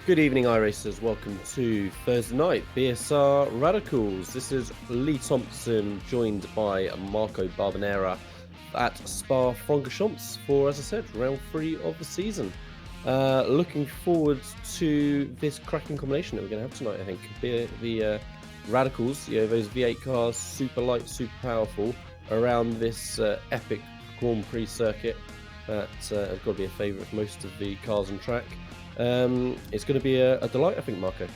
Good evening, iRacers. Welcome to Thursday night BSR Radicals. This is Lee Thompson, joined by Marco Barbanera at Spa Francorchamps for, as I said, round 3 of the season. Looking forward to this cracking combination that we're going to have tonight, I think. The Radicals, those V8 cars, super light, super powerful, around this epic Grand Prix circuit that has got to be a favourite for most of the cars on track. It's going to be a delight, I think, Marco.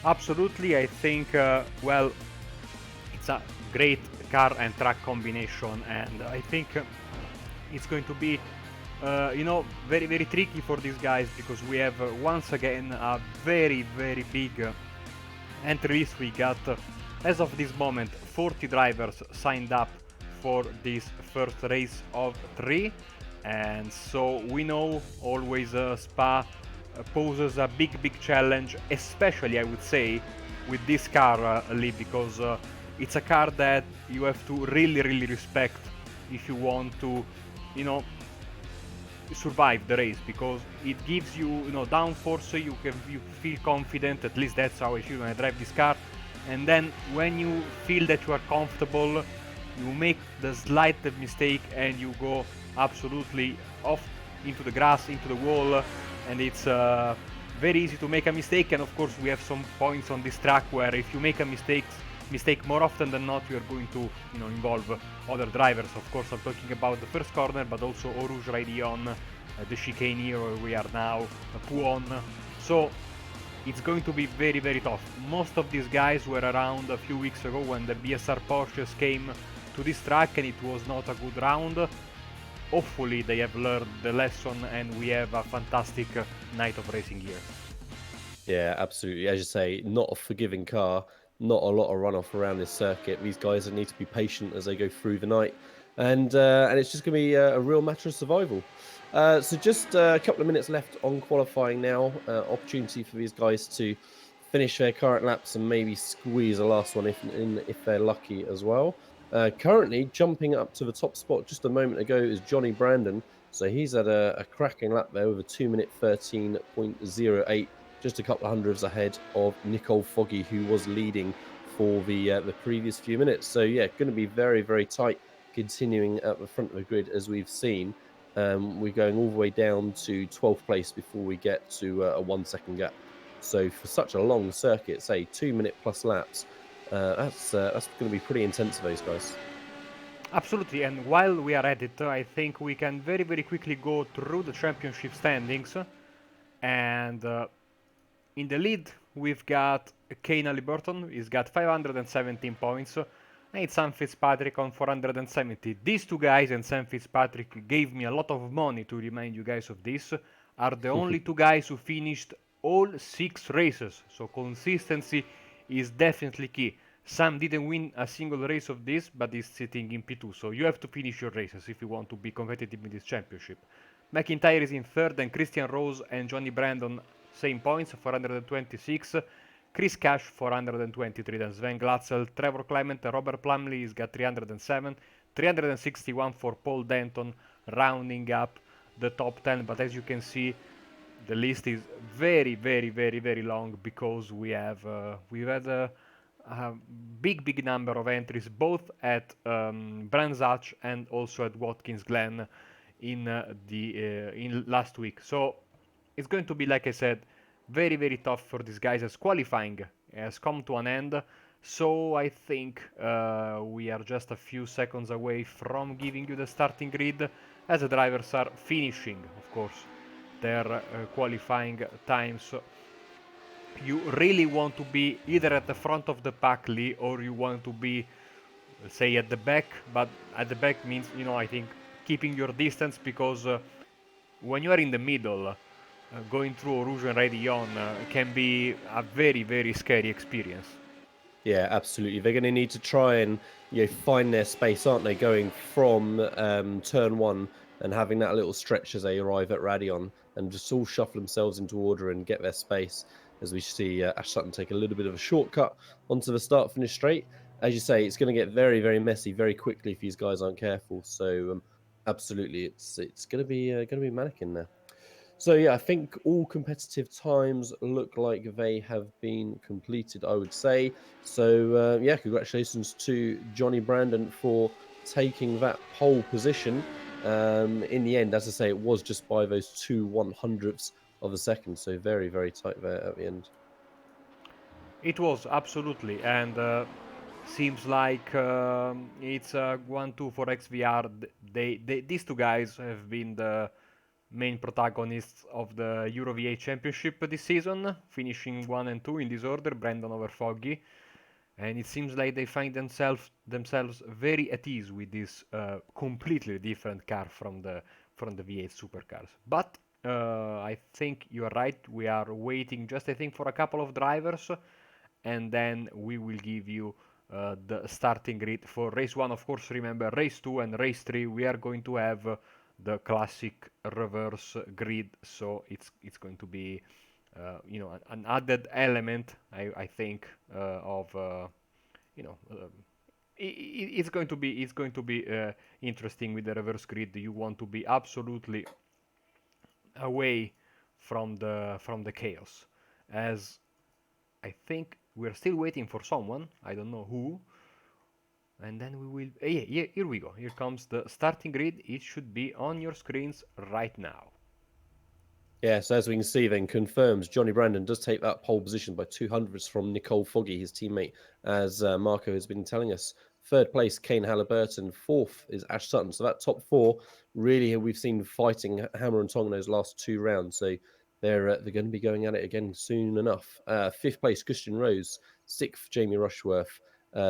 Absolutely, I think, it's a great car and track combination, and I think it's going to be, very, very tricky for these guys because we have once again a very, very big entry list. We got, as of this moment, 40 drivers signed up for this first race of 3. And so we know always Spa poses a big challenge, especially I would say with this car, Lee, because it's a car that you have to really respect if you want to, survive the race, because it gives you, downforce. You feel confident, at least that's how I feel when I drive this car. And then when you feel that you are comfortable, you make the slightest mistake and you go absolutely off into the grass, into the wall, and it's very easy to make a mistake. And of course we have some points on this track where if you make a mistake more often than not, you're going to involve other drivers. Of course I'm talking about the first corner, but also Eau Rouge Raidillon, the chicane here where we are now, Pouon. So it's going to be very tough. Most of these guys were around a few weeks ago when the BSR Porsches came to this track and it was not a good round. Hopefully they have learned the lesson and we have a fantastic night of racing here. Yeah, absolutely. As you say, not a forgiving car, not a lot of runoff around this circuit. These guys need to be patient as they go through the night, and it's just going to be a real matter of survival. So just a couple of minutes left on qualifying now. Opportunity for these guys to finish their current laps and maybe squeeze a last one if they're lucky as well. Currently jumping up to the top spot just a moment ago is Johnny Brandon. So he's at a cracking lap there with a 2-minute 13.08, just a couple of hundreds ahead of Nicole Foggy, who was leading for the previous few minutes. So yeah, going to be very tight, continuing at the front of the grid as we've seen. We're going all the way down to 12th place before we get to a 1 second gap. So for such a long circuit, say 2-minute plus laps, that's going to be pretty intense for those guys. Absolutely, and while we are at it, I think we can very quickly go through the championship standings. And in the lead, we've got Kane Halliburton. He's got 517 points. And it's Sam Fitzpatrick on 470. These two guys, and Sam Fitzpatrick gave me a lot of money to remind you guys of this, are the only two guys who finished all 6 races. So consistency is definitely key. Sam didn't win a single race of this, but he's sitting in P2. So you have to finish your races if you want to be competitive in this championship. McIntyre is in third, and Christian Rose and Johnny Brandon same points, 426. Chris Cash 423, then Sven Glatzel, Trevor Clement, Robert Plumley has got 307, 361 for Paul Denton, rounding up the top 10. But as you can see, the list is very long because we've had a big number of entries both at Brands Hatch and also at Watkins Glen in last week. So it's going to be, like I said, very tough for these guys as qualifying has come to an end. So I think we are just a few seconds away from giving you the starting grid as the drivers are finishing, of course, their qualifying times. You really want to be either at the front of the pack, Lee, or you want to be, say, at the back. But at the back means, I think keeping your distance, because when you are in the middle, going through Eau Rouge and Raidillon can be a very scary experience. Yeah, absolutely. They're going to need to try and find their space, aren't they? Going from turn 1 and having that little stretch as they arrive at Raidillon, and just all shuffle themselves into order and get their space. As we see Ash Sutton take a little bit of a shortcut onto the start-finish straight. As you say, it's going to get very messy very quickly if these guys aren't careful. So absolutely, it's going to be mannequin there. So yeah, I think all competitive times look like they have been completed, I would say. So yeah, congratulations to Johnny Brandon for taking that pole position. In the end, as I say, it was just by those 2/100ths of a second, so very, very tight there at the end. It was absolutely, and seems like it's 1-2 for XVR. These two guys have been the main protagonists of the Euro V8 Championship this season, finishing 1 and 2 in this order. Brandon over Foggy, and it seems like they find themselves very at ease with this completely different car from the V8 supercars. But I think you are right. We are waiting just I think for a couple of drivers, and then we will give you the starting grid for race 1. Of course, remember race 2 and race 3 we are going to have the classic reverse grid, so it's going to be an added element I think of you know it's going to be interesting with the reverse grid. You want to be absolutely away from the chaos, as I think we're still waiting for someone. I don't know who. And then we will. Yeah, here we go. Here comes the starting grid. It should be on your screens right now. Yeah, so as we can see, then confirms Johnny Brandon does take that pole position by 200ths from Nicole Foggy, his teammate, as Marco has been telling us. Third place, Kane Halliburton. Fourth is Ash Sutton. So that top four, really, we've seen fighting hammer and tong those last two rounds. So they're going to be going at it again soon enough. Fifth place, Christian Rose. Sixth, Jamie Rushworth.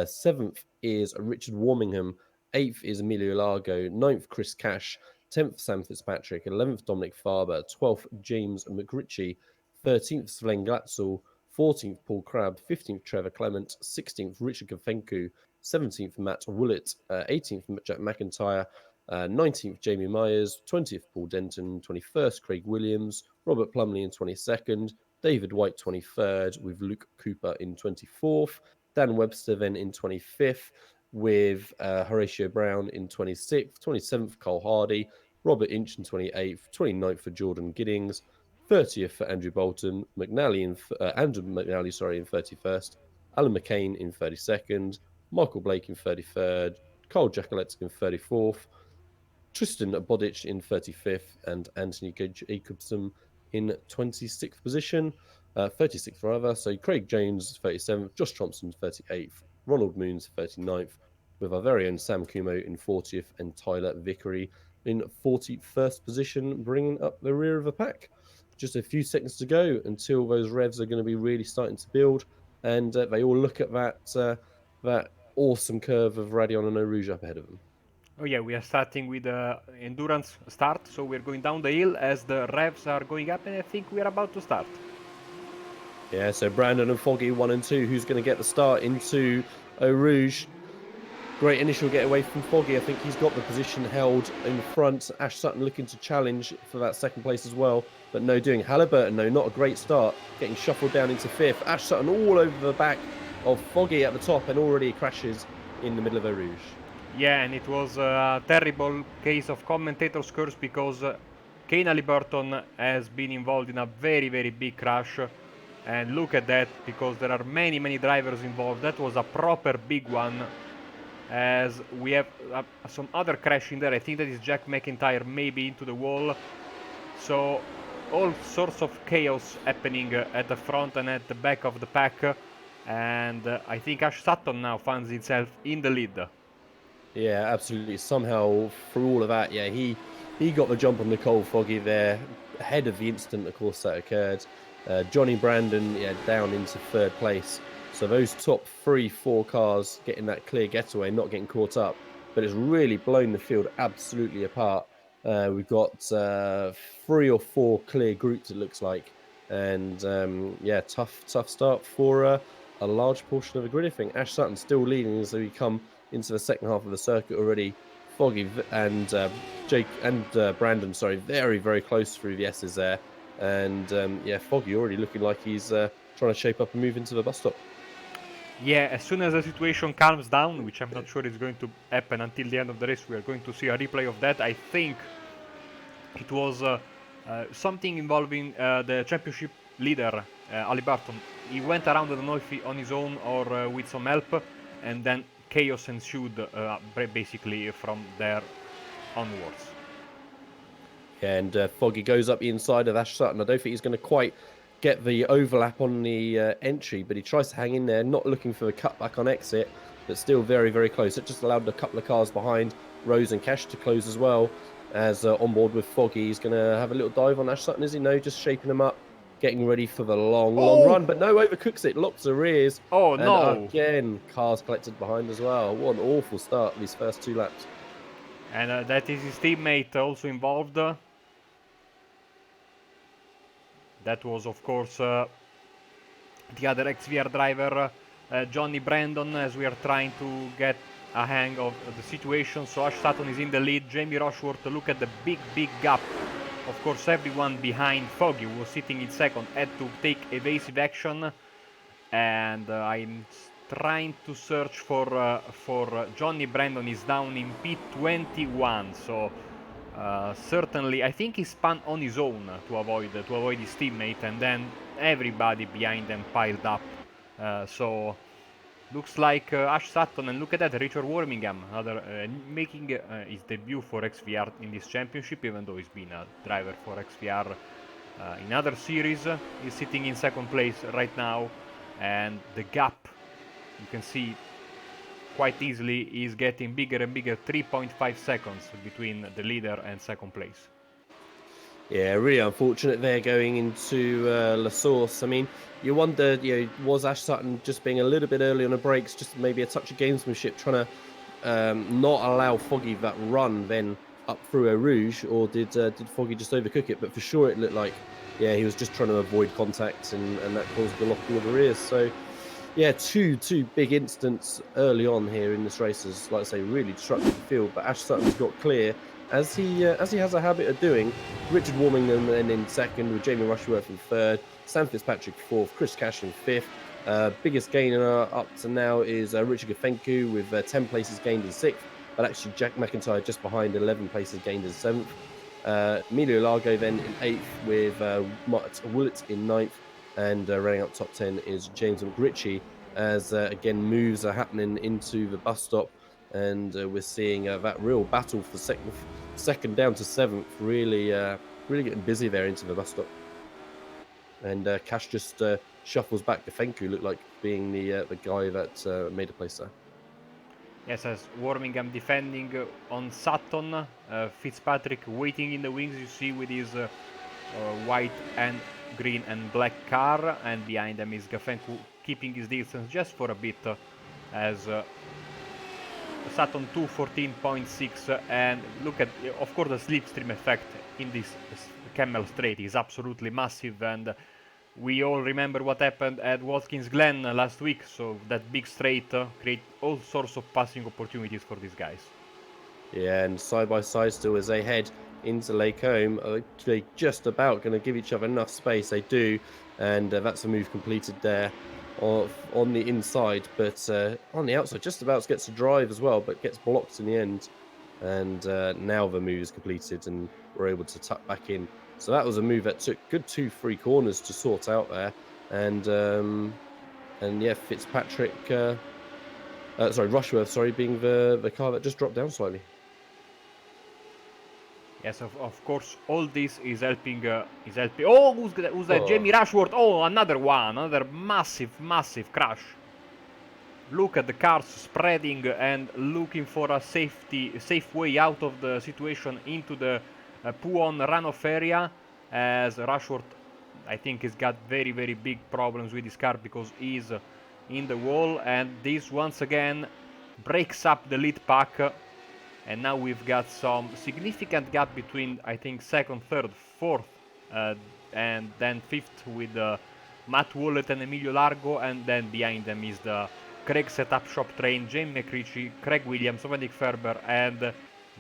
Seventh is Richard Warmingham. Eighth is Emilio Largo. Ninth, Chris Cash. 10th, Sam Fitzpatrick. 11th, Dominic Farber. 12th, James McRitchie. 13th, Sven Glatzel. 14th, Paul Crabb. 15th, Trevor Clement. 16th, Richard Kafenku. 17th, Matt Woolett. 18th, Jack McIntyre. 19th, Jamie Myers. 20th, Paul Denton. 21st, Craig Williams. Robert Plumley in 22nd. David White, 23rd, with Luke Cooper in 24th. Dan Webster then in 25th, with Horatio Brown in 26th, 27th, Cole Hardy, Robert Inch in 28th, 29th for Jordan Giddings, 30th for Andrew Bolton, Andrew McNally, sorry, in 31st, Alan McCain in 32nd, Michael Blake in 33rd, Carl Jakoletzki in 34th, Tristan Bodic in 35th, and Anthony Jacobson in 26th position, 36th rather. So Craig Jones 37th, Josh Thompson 38th, Ronald Moons 39th, with our very own Sam Kumo in 40th, and Tyler Vickery in 41st position, bringing up the rear of the pack. Just a few seconds to go until those revs are going to be really starting to build, and they all look at that awesome curve of Radion and Eau Rouge up ahead of them. Oh yeah, we are starting with the endurance start, so we're going down the hill as the revs are going up, and I think we are about to start. Yeah, so Brandon and Foggy 1 and 2. Who's going to get the start into Eau Rouge? Great initial getaway from Foggy. I think he's got the position held in front. Ash Sutton looking to challenge for that second place as well, but no doing. Halliburton, no, not a great start. Getting shuffled down into fifth. Ash Sutton all over the back of Foggy at the top, and already crashes in the middle of Eau Rouge. Yeah, and it was a terrible case of commentator's curse because Kane Halliburton has been involved in a very, very big crash. And look at that, because there are many, many drivers involved. That was a proper big one, as we have some other crash in there. I think that is Jack McIntyre maybe into the wall. So all sorts of chaos happening at the front and at the back of the pack. And I think Ash Sutton now finds himself in the lead. Yeah, absolutely. Somehow, through all of that, yeah, he got the jump on Nicole Foggy there, ahead of the instant, of course, that occurred. Johnny Brandon, yeah, down into third place. So those top 3-4 cars getting that clear getaway, not getting caught up, but it's really blown the field absolutely apart. We've got 3 or 4 clear groups, it looks like, and yeah, tough start for a large portion of the grid. I think Ash Sutton still leading as we come into the second half of the circuit already. Foggy and Brandon, sorry, very, very close through the S's there. And yeah, Foggy already looking like he's trying to shape up and move into the bus stop. Yeah, as soon as the situation calms down, which I'm not sure is going to happen until the end of the race, we are going to see a replay of that. I think it was Something involving the championship leader, Ali Barton. He went around, I don't know if on his own or with some help, and then chaos ensued basically from there onwards. And Foggy goes up the inside of Ash Sutton. I don't think he's going to quite get the overlap on the entry, but he tries to hang in there, not looking for the cutback on exit, but still very, very close. It just allowed a couple of cars behind Rose and Cash to close as well. As on board with Foggy, he's going to have a little dive on Ash Sutton, is he? No, just shaping him up, getting ready for the long, long run. But no, overcooks it, locks the rears. Oh, and no! Again, cars collected behind as well. What an awful start of these first 2 laps. And that is his teammate also involved. That was, of course, the other XVR driver, Johnny Brandon, as we are trying to get a hang of the situation. So Ash Sutton is in the lead. Jamie Rushworth, look at the big, big gap. Of course, everyone behind Foggy, who was sitting in second, had to take evasive action. And I'm trying to search for Johnny Brandon. Is down in P21, so certainly I think he spun on his own to avoid his teammate, and then everybody behind them piled up. So looks like Ash Sutton, and look at that, Richard Wormingham, making his debut for XVR in this championship, even though he's been a driver for XVR in other series. He's sitting in second place right now, and the gap, you can see quite easily, is getting bigger and bigger. 3.5 seconds between the leader and second place. Yeah, really unfortunate there going into La Source. I mean, you wonder, was Ash Sutton just being a little bit early on the brakes, just maybe a touch of gamesmanship, trying to not allow Foggy that run then up through Eau Rouge, or did Foggy just overcook it? But for sure it looked like, yeah, he was just trying to avoid contact, and that caused the locking of the rears. So, yeah, two big incidents early on here in this race has, like I say, really disrupted the field. But Ash Sutton's got clear, as he has a habit of doing. Richard Wormingham then in second, with Jamie Rushworth in third, Sam Fitzpatrick fourth, Chris Cash in fifth. Biggest gainer up to now is Richard Gafenku with 10 places gained in sixth, but actually Jack McIntyre just behind, 11 places gained in seventh. Emilio Largo then in eighth, with Matt Willett in ninth. And running out top 10 is James McRitchie, as again moves are happening into the bus stop, and we're seeing that real battle for second down to seventh, really getting busy there into the bus stop. And Cash just shuffles back. Defenku looked like being the guy that made a place there. Yes, as Wormingham defending on Sutton, Fitzpatrick waiting in the wings, you see, with his white and green and black car, and behind them is Gafenku keeping his distance just for a bit, as Sutton 214.6, and look at, of course, the slipstream effect in this Camel Straight is absolutely massive, and we all remember what happened at Watkins Glen last week, so that big straight create all sorts of passing opportunities for these guys. Yeah, and side by side still as they head into Lake Home, they just about going to give each other enough space. They do, and that's a move completed there on the inside, but on the outside just about gets a drive as well, but gets blocked in the end. And now the move is completed, and we're able to tuck back in. So that was a move that took good 2-3 corners to sort out there, and yeah, Fitzpatrick, Rushworth, being the car that just dropped down slightly. Yes, of course, all this is helping. Oh, who's that? Jamie Rushworth. Oh, another one, another massive crash. Look at the cars spreading and looking for a safe way out of the situation into the Puon runoff area, as Rushworth, I think, has got very big problems with his car because he's in the wall, and this once again breaks up the lead pack. And now we've got some significant gap between, I think, second, third, fourth, and then fifth with Matt Willett and Emilio Largo, and then behind them is the Craig Setup Shop Train, Jamie McRitchie, Craig Williams, Dominic Ferber, and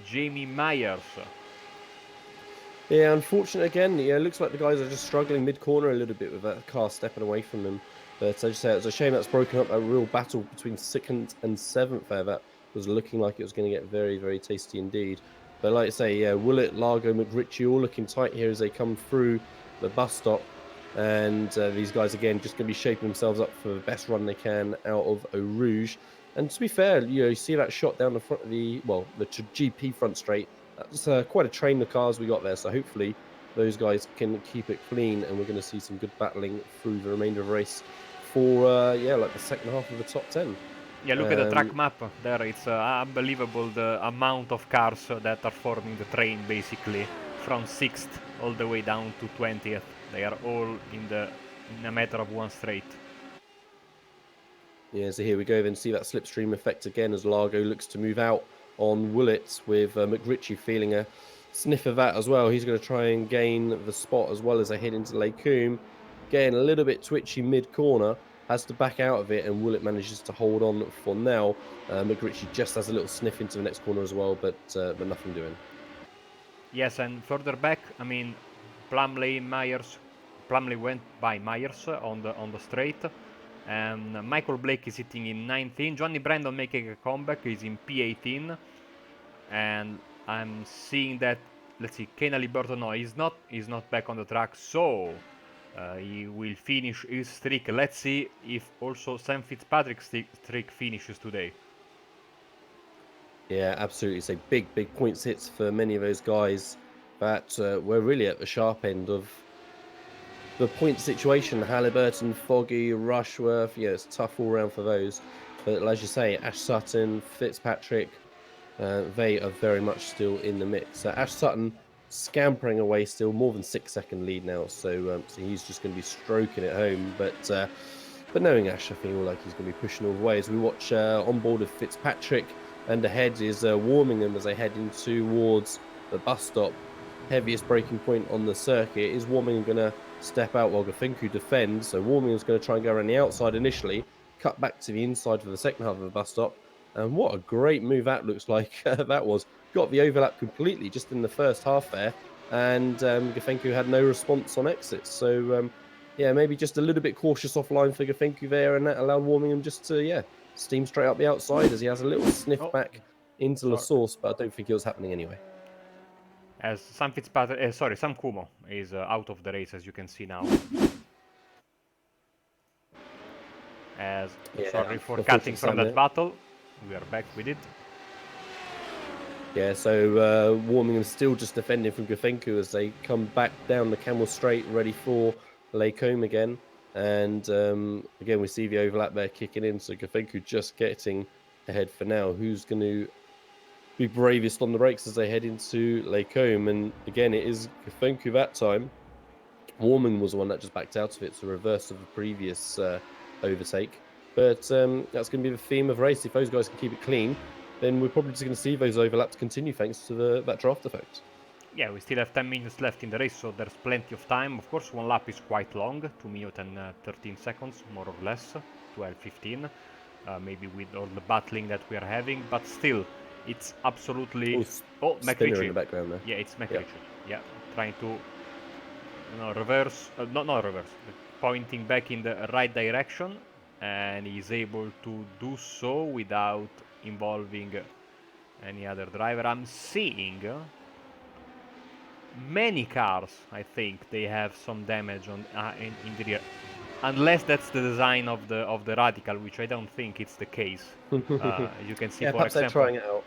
Jamie Myers. Yeah, unfortunate again. Yeah, it looks like the guys are just struggling mid-corner a little bit with that car stepping away from them. But I just say it's a shame that's broken up a real battle between second and seventh there. That was looking like it was going to get very tasty indeed. But like I say, yeah, Willett, Largo, McRitchie all looking tight here as they come through the bus stop. And these guys, again, just going to be shaping themselves up for the best run they can out of Eau Rouge. And to be fair, you see that shot down the front of the GP front straight. That's quite a train of cars we got there. So hopefully those guys can keep it clean, and we're going to see some good battling through the remainder of the race for, like the second half of the top 10. Yeah, look at the track map there. It's unbelievable the amount of cars that are forming the train, basically, from 6th all the way down to 20th. They are all in a matter of one straight. Yeah, so here we go. Then see that slipstream effect again as Largo looks to move out on Willett, with McRitchie feeling a sniff of that as well. He's going to try and gain the spot as well as they head into Lake Coombe. Getting a little bit twitchy mid-corner, has to back out of it, and Willett manages to hold on for now. McRitchie just has a little sniff into the next corner as well, but nothing doing. Yes, and further back, I mean, Plumley went by Myers on the straight, and Michael Blake is sitting in 19. Johnny Brandon making a comeback is in P18, and I'm seeing that. Let's see, Kane Aliberto, no, he's not back on the track, so he will finish his streak. Let's see if also Sam Fitzpatrick's streak finishes today. Yeah, absolutely. So big points hits for many of those guys that were really at the sharp end of the point situation. Halliburton, Foggy, Rushworth, yeah, it's tough all round for those. But as you say, Ash Sutton, Fitzpatrick, they are very much still in the mix. Ash Sutton scampering away still, more than 6-second lead now. So he's just going to be stroking it home. But knowing Ash, I feel like he's going to be pushing all the way. As we watch on board of Fitzpatrick, and ahead is Warmingham as they head in towards the bus stop. Heaviest braking point on the circuit. Is Warmingham going to step out while Gafencu defends? So Warmingham's going to try and go around the outside initially, cut back to the inside for the second half of the bus stop. And what a great move that looks like. That was. Got the overlap completely just in the first half there. And Gafencu had no response on exits. So, yeah, maybe just a little bit cautious offline for Gafencu there. And that allowed Warmingham just to, steam straight up the outside as he has a little sniff back into the source. But I don't think it was happening anyway. As Sam Kumo is out of the race, as you can see now. Sorry for cutting from that battle. We are back with it. Yeah, so Warmingham still just defending from Gafencu as they come back down the Camel Straight, ready for Lake Coombe again. And again, we see the overlap there kicking in. So Gafencu just getting ahead for now. Who's going to be bravest on the brakes as they head into Lake Coombe? And again, it is Gafencu that time. Warmingham was the one that just backed out of it. It's the reverse of the previous overtake. But that's going to be the theme of the race. If those guys can keep it clean, then we're probably just going to see those overlaps continue thanks to that draft effect. Yeah, we still have 10 minutes left in the race, so there's plenty of time. Of course, one lap is quite long, 2 minutes and 13 seconds, more or less, 12, 15, maybe with all the battling that we are having, but still, it's absolutely... McRitchie. In the background there. Yeah, it's McRitchie. Yeah, trying to reverse, not reverse, pointing back in the right direction, and he's able to do so without involving any other driver. I'm seeing many cars, I think they have some damage on in the rear, unless that's the design of the Radical, which I don't think it's the case. You can see, for example, they're trying it out.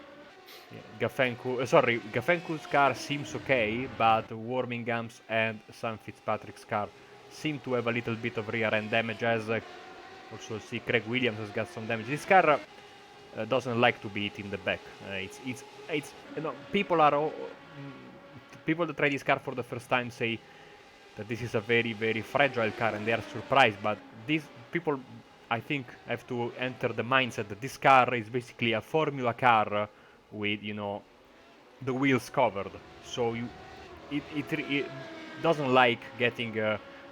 Gafencu's car seems okay, but Warmingham's and Sam Fitzpatrick's car seem to have a little bit of rear end damage, as also see Craig Williams has got some damage. This car doesn't like to be hit in the back. People that try this car for the first time say that this is a very, very fragile car, and they are surprised. But these people, I think, have to enter the mindset that this car is basically a Formula car with, the wheels covered. So it doesn't like getting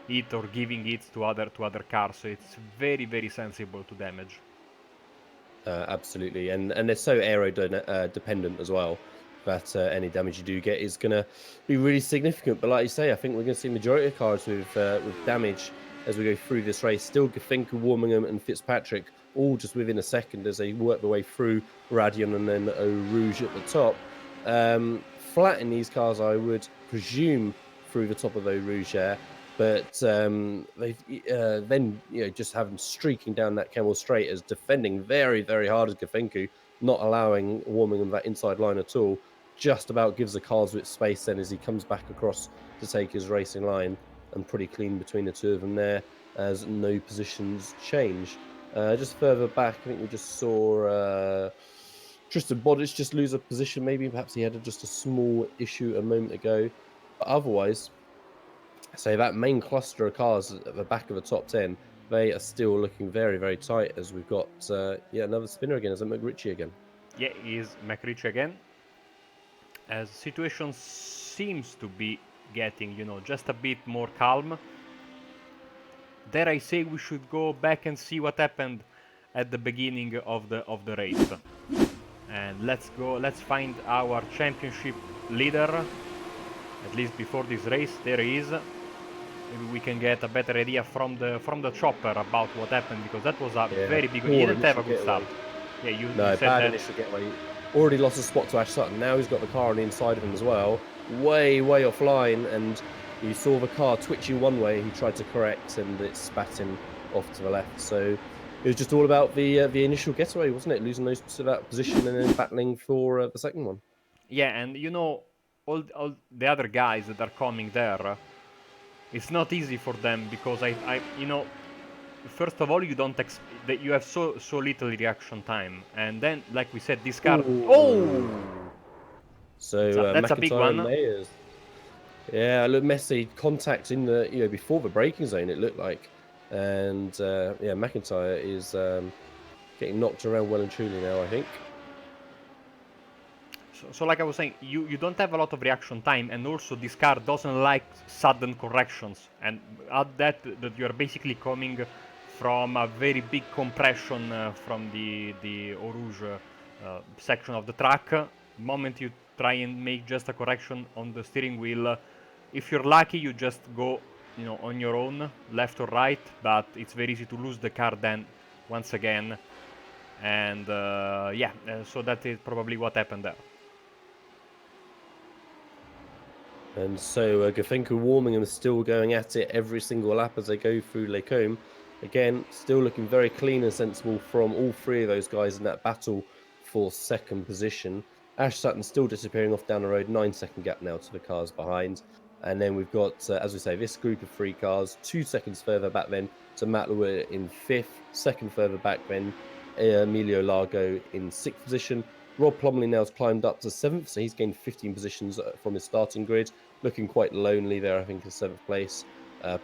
hit or giving it to other cars. So it's very, very sensible to damage. Absolutely, and they're so aero dependent as well that any damage you do get is going to be really significant. But like you say, I think we're going to see majority of cars with damage as we go through this race. Still, Gafencu, Warmingham, and Fitzpatrick all just within a second as they work their way through Radion and then Eau Rouge at the top. flatten these cars, I would presume, through the top of Eau Rouge there. But they've then just having streaking down that Camel Straight as defending very, very hard as Gafenku, not allowing Warmingham that inside line at all. Just about gives the cars with space then as he comes back across to take his racing line, and pretty clean between the two of them there as no positions change. Just further back, I think we just saw Tristan Bodic just lose a position. Maybe perhaps he had just a small issue a moment ago. But otherwise, say that main cluster of cars at the back of the top 10, they are still looking very, very tight as we've got another spinner again. Is it McRitchie again? Yeah, he's McRitchie again. As situation seems to be getting, just a bit more calm. Dare I say we should go back and see what happened at the beginning of the race. And let's find our championship leader, at least before this race. There he is. Maybe we can get a better idea from the chopper about what happened, because that was a very big. He didn't have a good start. Yeah, you said bad that. Initial getaway. Already lost a spot to Ash Sutton. Now he's got the car on the inside of him as well. Way, way offline, and you saw the car twitching one way. He tried to correct, and it spat him off to the left. So it was just all about the initial getaway, wasn't it? Losing those to that position and then battling for the second one. Yeah, and all the other guys that are coming there, it's not easy for them, because first of all, you don't that you have so little reaction time, and then, like we said, this car. Ooh. Oh, so that's a big one. Mayers. Yeah, look, messy contact in the before the braking zone. It looked like, and McIntyre is getting knocked around well and truly now, I think. So like I was saying, you don't have a lot of reaction time, and also this car doesn't like sudden corrections, and add that you are basically coming from a very big compression from the Eau Rouge section of the track. The moment you try and make just a correction on the steering wheel, if you're lucky, you just go on your own, left or right, but it's very easy to lose the car then once again. And so that is probably what happened there. And so Gafenku Warmingham is still going at it every single lap as they go through Les Combes. Again, still looking very clean and sensible from all three of those guys in that battle for second position. Ash Sutton still disappearing off down the road, 9-second gap now to the cars behind. And then we've got, as we say, this group of three cars, 2 seconds further back then to Matt Lewis in 5th, second further back then Emilio Largo in 6th position. Rob Plumley now has climbed up to 7th, so he's gained 15 positions from his starting grid. Looking quite lonely there, I think, in 7th place.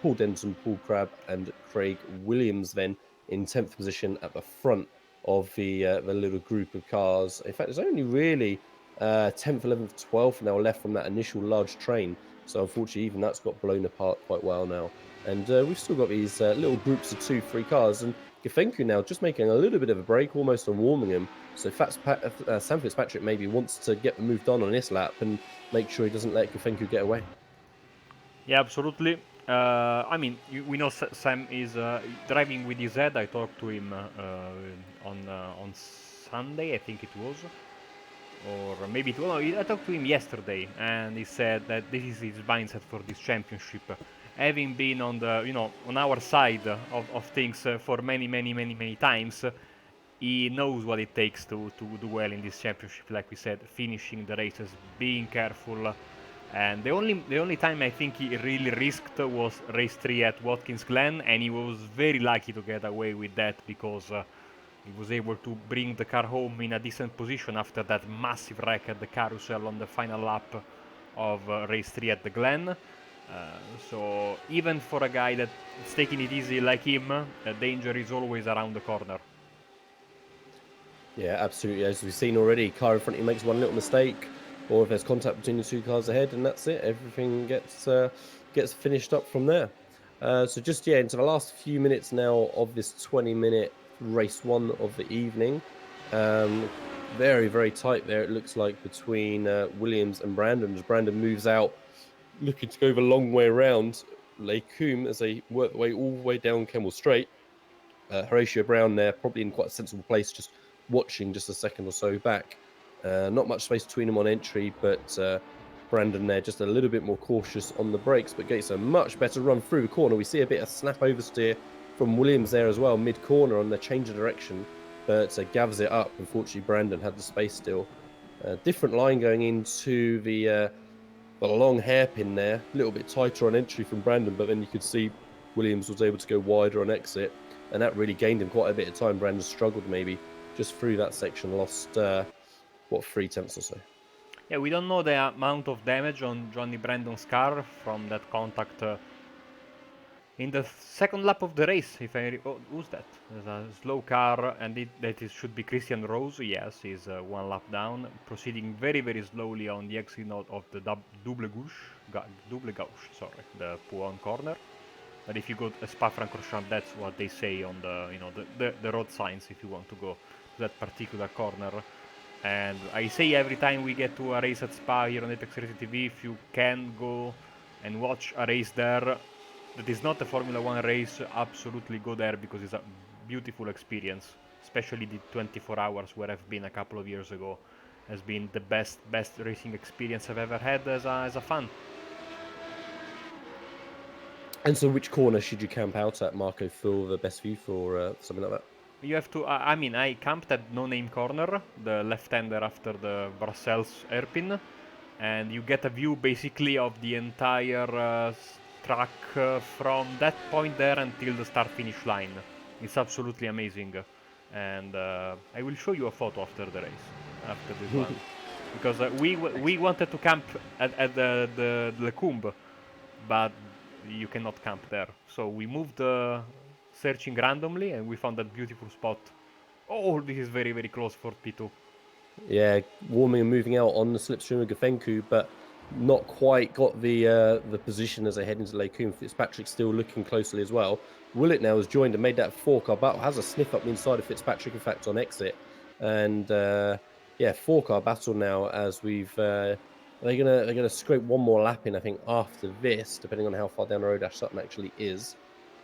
Paul Denton, Paul Crabb, and Craig Williams then in 10th position at the front of the little group of cars. In fact, there's only really 10th, 11th, 12th now left from that initial large train. So unfortunately, even that's got blown apart quite well now. And we've still got these little groups of 2-3 cars. And Gafenku now just making a little bit of a break, almost on Warmingham. So Sam Fitzpatrick maybe wants to get moved on this lap and make sure he doesn't let Gafenku get away. Yeah, absolutely. I mean, we know Sam is driving with his head. I talked to him on Sunday, I think it was, or maybe it was. No, I talked to him yesterday, and he said that this is his mindset for this championship. Having been on the on our side of things for many times, he knows what it takes to do well in this championship. Like we said, finishing the races, being careful. And the only time I think he really risked was race 3 at Watkins Glen, and he was very lucky to get away with that, because he was able to bring the car home in a decent position after that massive wreck at the carousel on the final lap of race 3 at the Glen. So even for a guy that's taking it easy like him, danger is always around the corner. Yeah, absolutely. As we've seen already, car in front of you makes one little mistake, or if there's contact between the two cars ahead, and that's it. Everything gets finished up from there. So just into the last few minutes now of this 20-minute race 1 of the evening. Very, very tight there, it looks like, between Williams and Brandon, as Brandon moves out, looking to go the long way around Les Combes as they work their way all the way down Kemmel Straight. Horatio Brown there, probably in quite a sensible place, just watching just a second or so back. Not much space between them on entry, but Brandon there just a little bit more cautious on the brakes, but gets a much better run through the corner. We see a bit of snap oversteer from Williams there as well, mid-corner on the change of direction, but gathers it up. Unfortunately, Brandon had the space still. Different line going into the long hairpin there, a little bit tighter on entry from Brandon, but then you could see Williams was able to go wider on exit, and that really gained him quite a bit of time. Brandon struggled maybe just through that section, lost 3 tenths or so. Yeah, we don't know the amount of damage on Johnny Brandon's car from that contact in the second lap of the race. If I who's that? There's a slow car, and should be Christian Rose. Yes, he's 1 lap down, proceeding very slowly on the exit of the double gauche, sorry, the Pouan corner. But if you go to Spa Francorchamps, that's what they say on the road signs if you want to go to that particular corner. And I say every time we get to a race at Spa here on Apex Racing TV, if you can go and watch a race there that is not a Formula 1 race, absolutely go there, because it's a beautiful experience. Especially the 24 hours where I've been a couple of years ago has been the best racing experience I've ever had as a fan. And so which corner should you camp out at, Marco, for the best view for something like that? You have to, I camped at No Name Corner, the left-hander after the Brussels hairpin, and you get a view basically of the entire track from that point there until the start-finish line. It's absolutely amazing, and I will show you a photo after the race, after this one, because we wanted to camp at the Lecumbe, but you cannot camp there, so we moved searching randomly, and we found that beautiful spot. Oh, this is very close for P2. Yeah, warming and moving out on the slipstream of Gafenku, but not quite got the position as they head into Lecumbe. Fitzpatrick still looking closely as well. Willett now has joined and made that 4-car battle. Has a sniff up the inside of Fitzpatrick, in fact, on exit. And yeah, 4-car battle now as we've... they're gonna scrape one more lap in, I think, after this, depending on how far down the road Ash Sutton actually is.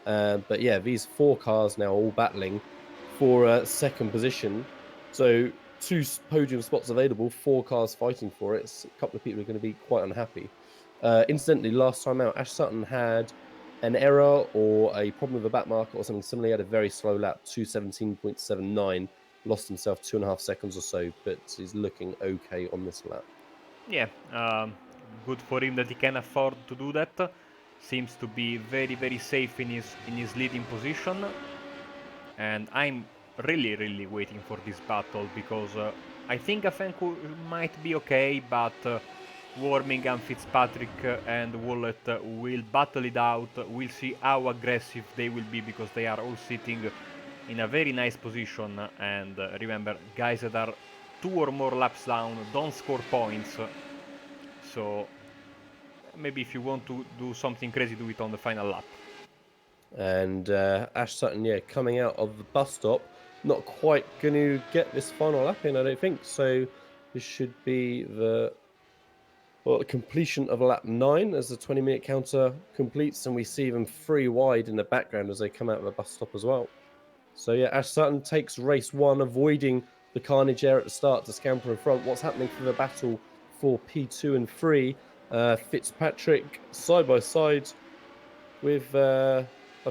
But yeah, these 4 cars now all battling for second position. So 2 podium spots available, 4 cars fighting for it. A couple of people are going to be quite unhappy. Incidentally, last time out, Ash Sutton had an error or a problem with a back marker or something similar. He had a very slow lap, 2:17.79, lost himself 2.5 seconds or so, but he's looking okay on this lap. Yeah, good for him that he can afford to do that. Seems to be very safe in his leading position, and I'm really waiting for this battle, because I think Afenku might be okay, but Wormingham, Fitzpatrick and Wallet will battle it out. We'll see how aggressive they will be, because they are all sitting in a very nice position, and remember, guys that are 2 or more laps down don't score points, so maybe if you want to do something crazy, do it on the final lap. And Ash Sutton, yeah, coming out of the bus stop, not quite going to get this final lap in, I don't think. So this should be the completion of lap 9 as the 20-minute counter completes, and we see them 3 wide in the background as they come out of the bus stop as well. So yeah, Ash Sutton takes race 1, avoiding the carnage there at the start to scamper in front. What's happening for the battle for P2 and 3? Fitzpatrick side by side with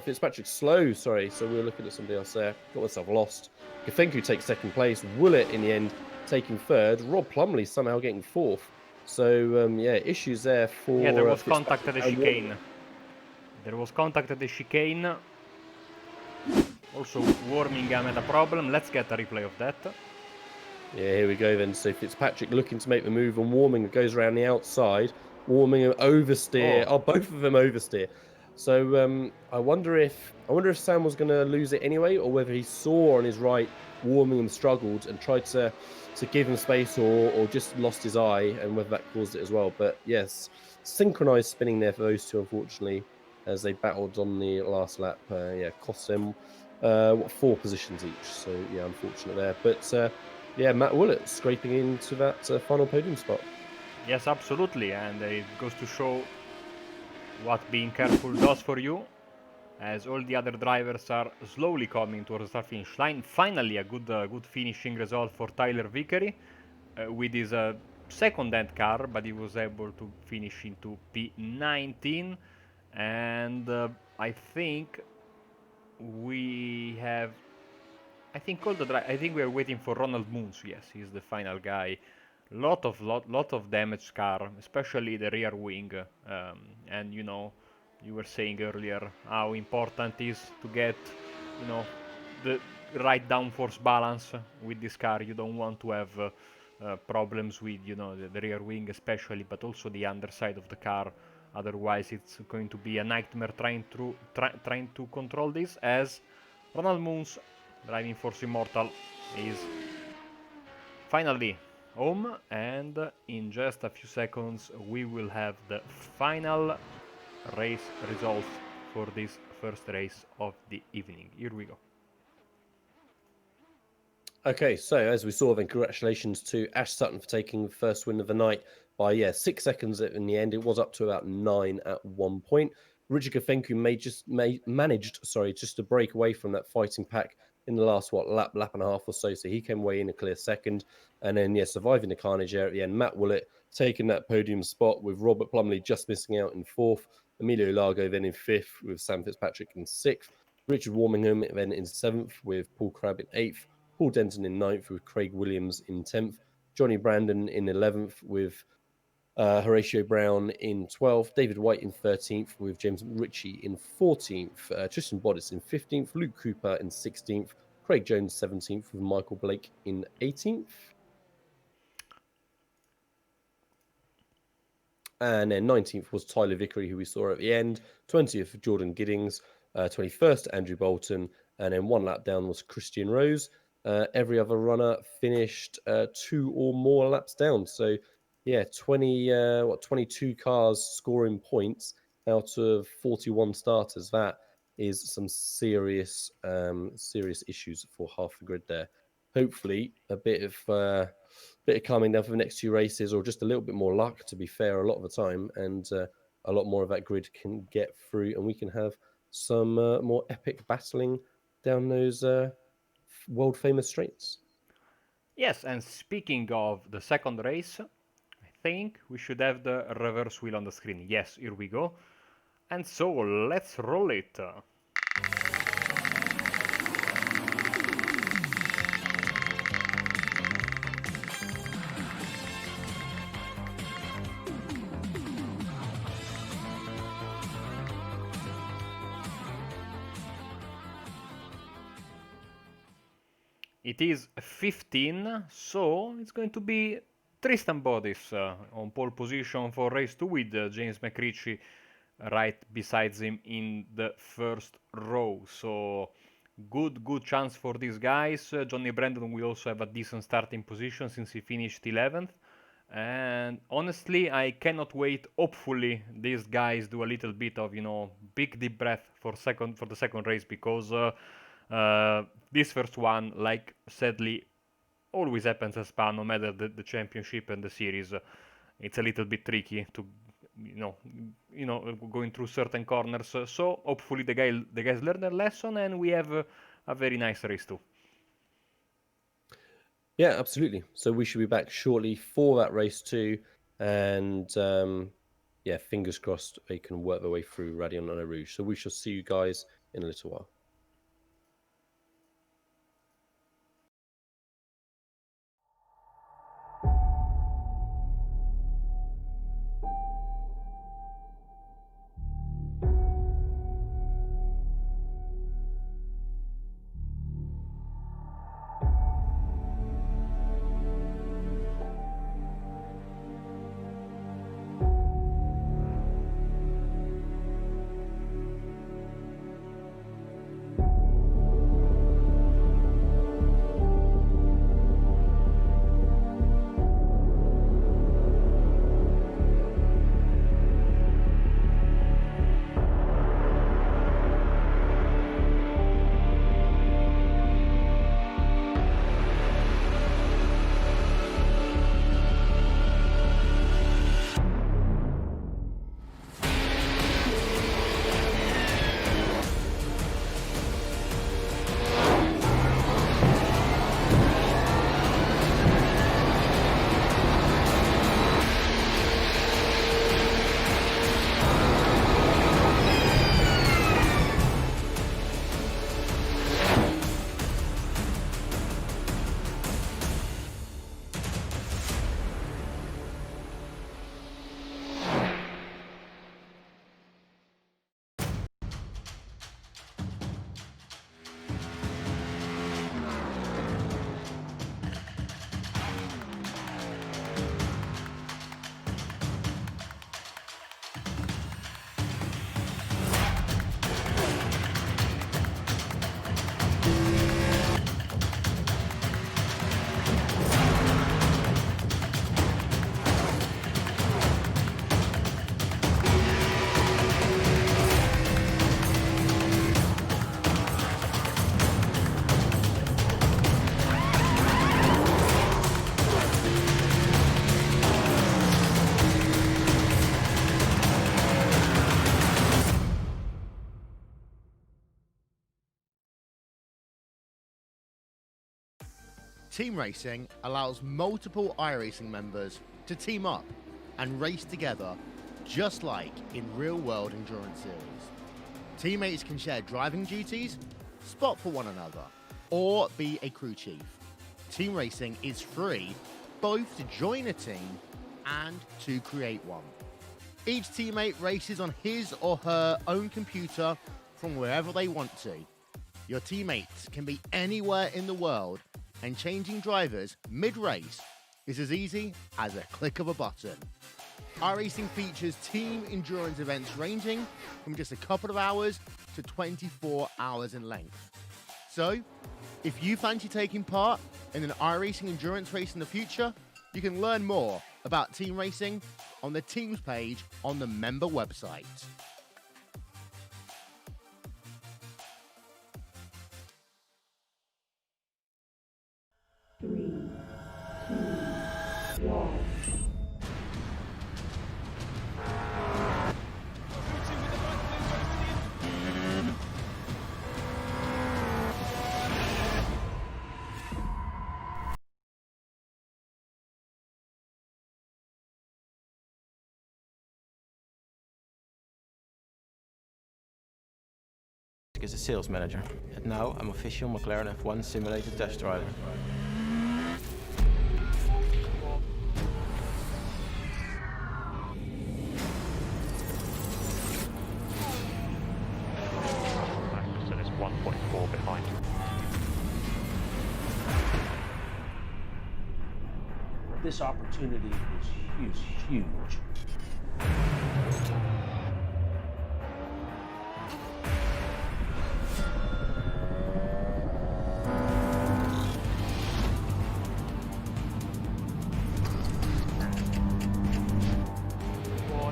Fitzpatrick slow, sorry. So we're looking at somebody else there. Got myself lost. Gafenku takes second place. Willett in the end taking third. Rob Plumley somehow getting 4th. So yeah, issues there for... Yeah, there was contact at the chicane. There was contact at the chicane. Also, Wormingham had a problem. Let's get a replay of that. Yeah, here we go then. So Fitzpatrick looking to make the move, and Wormingham goes around the outside. Wormingham oversteer. Oh, both of them oversteer. So I wonder if Sam was going to lose it anyway, or whether he saw on his right Wormingham struggled and tried to give him space, or just lost his eye, and whether that caused it as well. But yes, synchronized spinning there for those two, unfortunately, as they battled on the last lap. Yeah, cost them 4 positions each. So yeah, unfortunate there. But yeah, Matt Willett scraping into that final podium spot. Yes, absolutely, and it goes to show what being careful does for you, as all the other drivers are slowly coming towards the start-finish line. Finally, a good finishing result for Tyler Vickery. with his second-hand car, but he was able to finish into P19. And I think we have. I think I think we are waiting for Ronald Moons. Yes, he's the final guy. Lot of damage car, especially the rear wing. And you were saying earlier how important is to get, the right downforce balance with this car. You don't want to have problems with, the rear wing especially, but also the underside of the car. Otherwise, it's going to be a nightmare trying to control this. As Ronald Moons, Driving Force Immortal, is finally home, and in just a few seconds we will have the final race results for this first race of the evening. Here we go. Okay, so as we saw, then congratulations to Ash Sutton for taking the first win of the night by 6 seconds in the end. It was up to about 9 at one point. Richard Kafenku managed just to break away from that fighting pack in the last lap and a half or so. So he came away in a clear second, and then surviving the carnage there at the end. Matt Willett taking that podium spot with Robert Plumley just missing out in fourth. Emilio Largo then in fifth with Sam Fitzpatrick in sixth. Richard Warmingham then in seventh with Paul Crabb in eighth. Paul Denton in ninth with Craig Williams in 10th. Johnny Brandon in 11th with Horatio Brown in 12th. David White in 13th with James Ritchie in 14th. Tristan Boddice in 15th. Luke Cooper in 16th. Craig Jones 17th with Michael Blake in 18th. And then 19th was Tyler Vickery, who we saw at the end. 20th, Jordan Giddings. 21st, Andrew Bolton. And then one lap down was Christian Rose. Every other runner finished 2 or more laps down. So, 22 cars scoring points out of 41 starters. That is some serious issues for half the grid there. Hopefully, a bit of calming down for the next 2 races, or just a little bit more luck, to be fair, a lot of the time, and a lot more of that grid can get through, and we can have some more epic battling down those world famous straights. Yes, and speaking of the second race, I think we should have the reverse wheel on the screen. Yes, here we go. And so let's roll it. It is 15, so it's going to be Tristan Boddice on pole position for race 2 with James McRitchie right besides him in the first row. So good chance for these guys. Johnny Brandon will also have a decent starting position since he finished 11th. And honestly, I cannot wait. Hopefully, these guys do a little bit of big deep breath for the second race, because this first one, like sadly always happens at Spa, no matter the championship and the series, it's a little bit tricky to going through certain corners. So hopefully the guys learn their lesson, and we have a very nice race too. Yeah, absolutely. So we should be back shortly for that race too, and fingers crossed they can work their way through Radion and Rouge. So we shall see you guys in a little while. Team racing allows multiple iRacing members to team up and race together, just like in real-world endurance series. Teammates can share driving duties, spot for one another, or be a crew chief. Team racing is free, both to join a team and to create one. Each teammate races on his or her own computer from wherever they want to. Your teammates can be anywhere in the world, and changing drivers mid-race is as easy as a click of a button. iRacing features team endurance events ranging from just a couple of hours to 24 hours in length. So, if you fancy taking part in an iRacing endurance race in the future, you can learn more about team racing on the teams page on the member website. As a sales manager, and now I'm official McLaren F1 simulator test driver. So it's 1.4 behind. This opportunity is huge.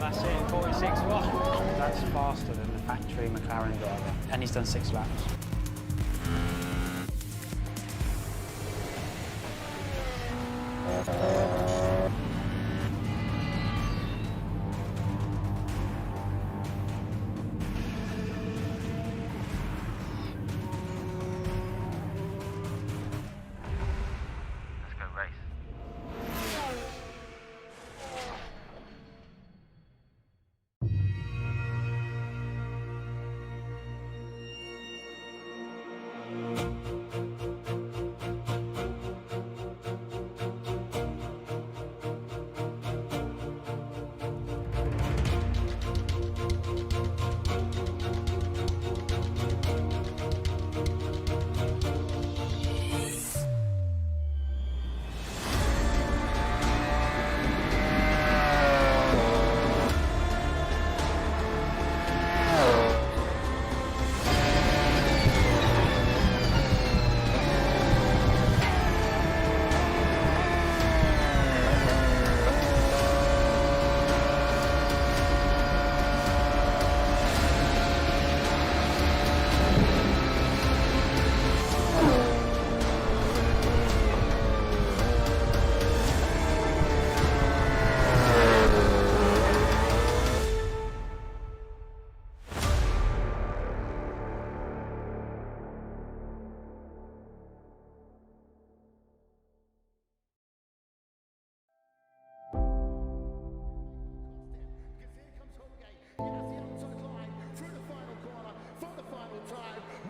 That's it, 46 watt. That's faster than the factory McLaren driver, and he's done 6 laps. Let's go race.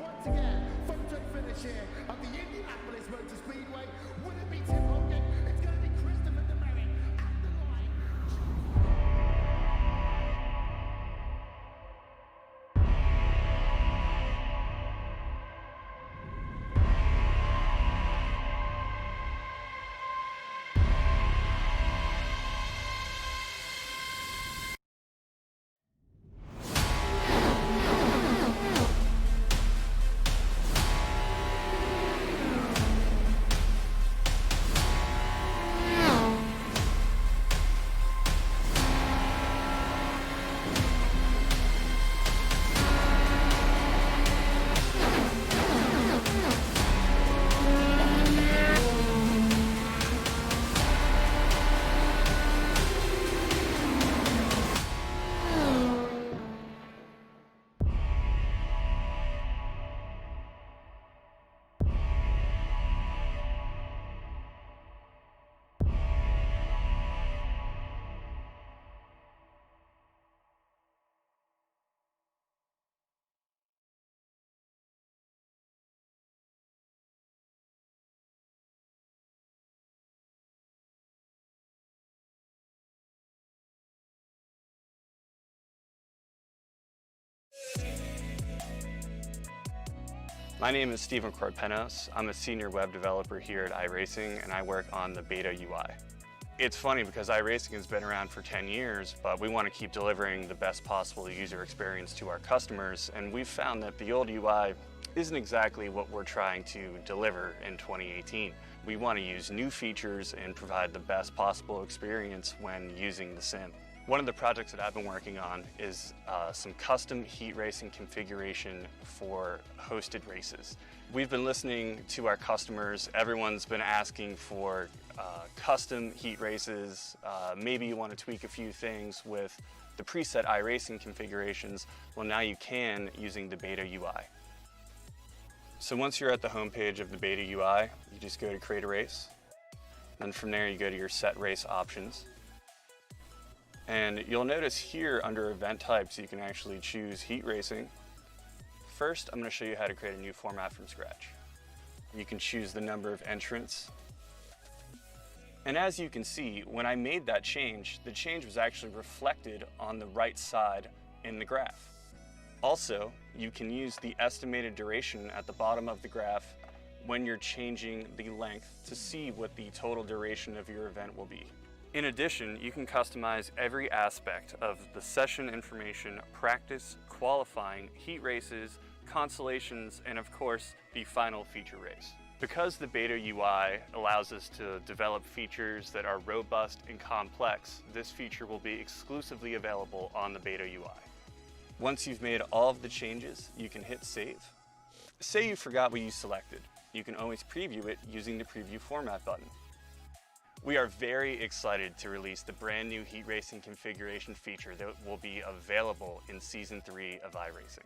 Once again, photo finish here at the Indianapolis Motor Speedway. Will it be Tim Hogan? It's going to be Christopher DeMerit at the line. My name is Stephen Corpenos. I'm a senior web developer here at iRacing, and I work on the beta UI. It's funny because iRacing has been around for 10 years, but we want to keep delivering the best possible user experience to our customers, and we've found that the old UI isn't exactly what we're trying to deliver in 2018. We want to use new features and provide the best possible experience when using the sim. One of the projects that I've been working on is some custom heat racing configuration for hosted races. We've been listening to our customers. Everyone's been asking for custom heat races. Maybe you want to tweak a few things with the preset iRacing configurations. Well, now you can using the beta UI. So once you're at the home page of the beta UI, you just go to create a race. Then from there you go to your set race options. And you'll notice here under event types, you can actually choose heat racing. First, I'm going to show you how to create a new format from scratch. You can choose the number of entrants. And as you can see, when I made that change, the change was actually reflected on the right side in the graph. Also, you can use the estimated duration at the bottom of the graph when you're changing the length to see what the total duration of your event will be. In addition, you can customize every aspect of the session information, practice, qualifying, heat races, consolations, and of course, the final feature race. Because the beta UI allows us to develop features that are robust and complex, this feature will be exclusively available on the beta UI. Once you've made all of the changes, you can hit save. Say you forgot what you selected. You can always preview it using the preview format button. We are very excited to release the brand new heat racing configuration feature that will be available in Season 3 of iRacing.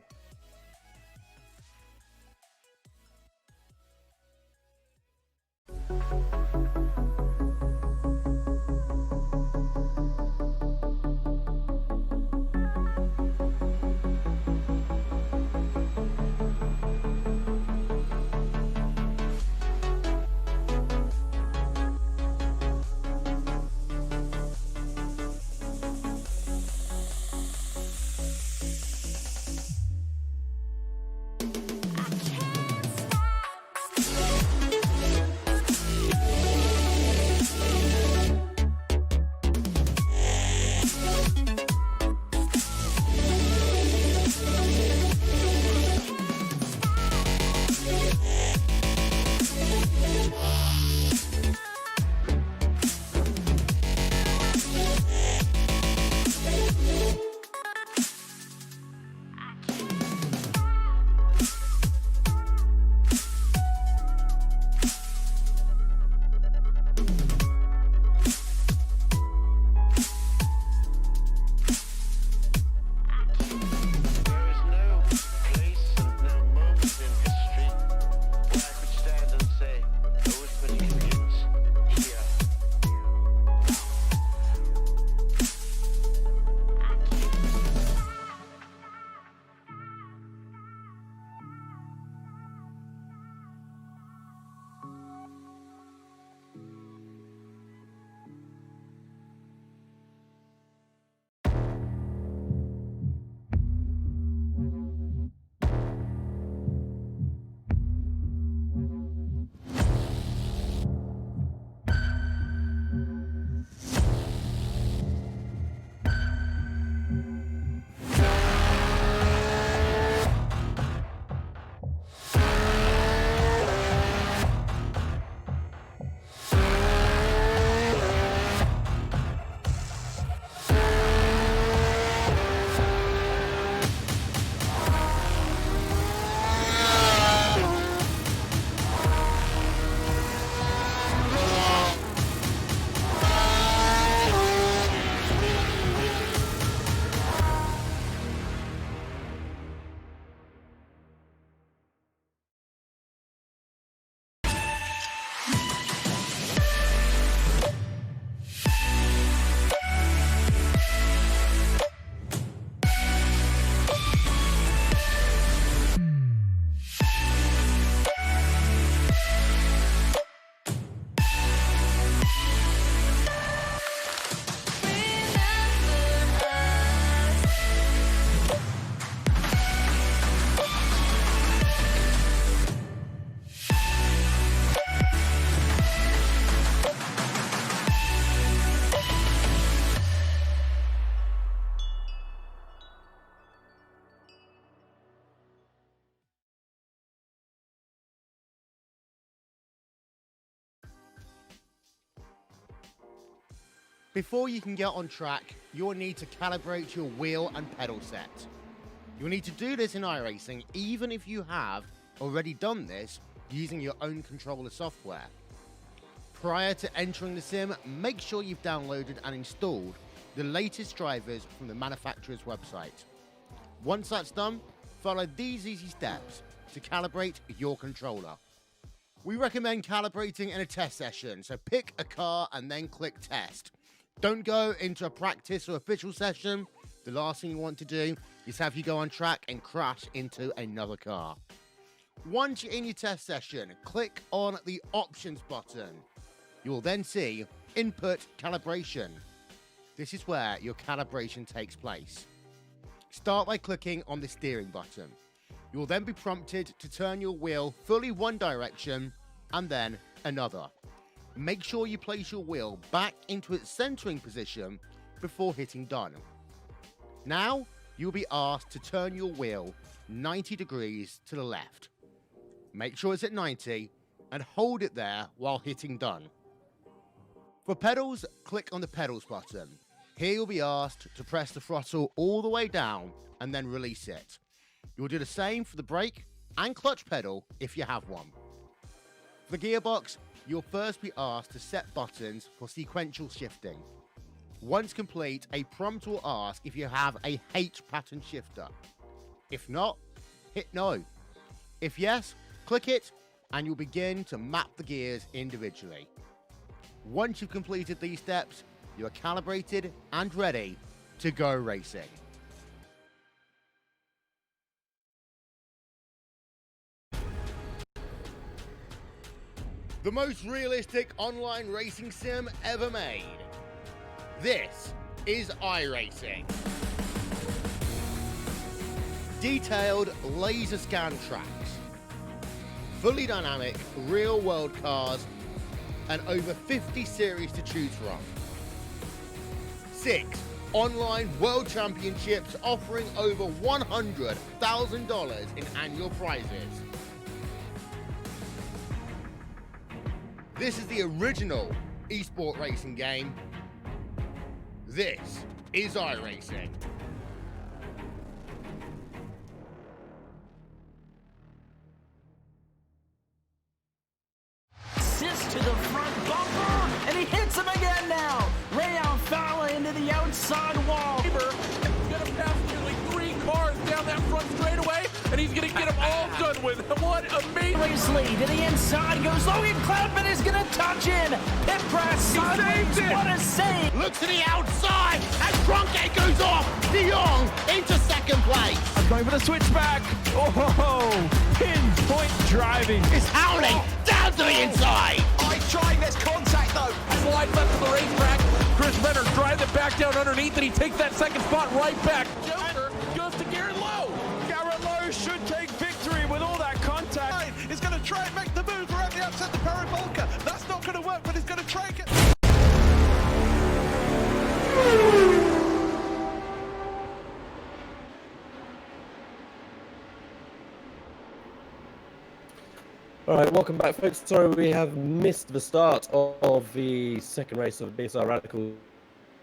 Before you can get on track, you'll need to calibrate your wheel and pedal set. You'll need to do this in iRacing even if you have already done this using your own controller software. Prior to entering the sim, make sure you've downloaded and installed the latest drivers from the manufacturer's website. Once that's done, follow these easy steps to calibrate your controller. We recommend calibrating in a test session, so pick a car and then click test. Don't go into a practice or official session. The last thing you want to do is have you go on track and crash into another car. Once you're in your test session, click on the options button. You will then see input calibration. This is where your calibration takes place. Start by clicking on the steering button. You will then be prompted to turn your wheel fully one direction and then another. Make sure you place your wheel back into its centering position before hitting done. Now, you'll be asked to turn your wheel 90 degrees to the left. Make sure it's at 90 and hold it there while hitting done. For pedals, click on the pedals button. Here you'll be asked to press the throttle all the way down and then release it. You'll do the same for the brake and clutch pedal if you have one. For the gearbox, you'll first be asked to set buttons for sequential shifting. Once complete, a prompt will ask if you have a H pattern shifter. If not, hit no. If yes, click it and you'll begin to map the gears individually. Once you've completed these steps, you are calibrated and ready to go racing. The most realistic online racing sim ever made. This is iRacing. Detailed laser scan tracks, fully dynamic real-world cars, and over 50 series to choose from. 6 online world championships offering over $100,000 in annual prizes. This is the original esport racing game. This is iRacing. Assist to the front bumper, and he hits him again now. Rayon Fowler into the outside wall. He's gonna pass nearly 3 cars down that front straightaway, and he's gonna get them all done with. What amazing! Lee to the inside goes Logan Cloudman is gonna touch in. Pit press, sideways, what a save! Look to the outside as Cronkite goes off. De Jong into second place. I'm going for the switchback. Oh, pinpoint driving. It's howling down to the inside. Trying this contact though. Slide left to the racetrack. Chris Benner drives it back down underneath, and he takes that second spot right back. Joker goes to Garrett Lowe. Garrett Lowe should take victory with all that contact. He's going to try and make the move around the outside the Paravolca. That's not going to work, but he's going to try and get... All right, welcome back, folks. Sorry we have missed the start of the second race of BSR Radical.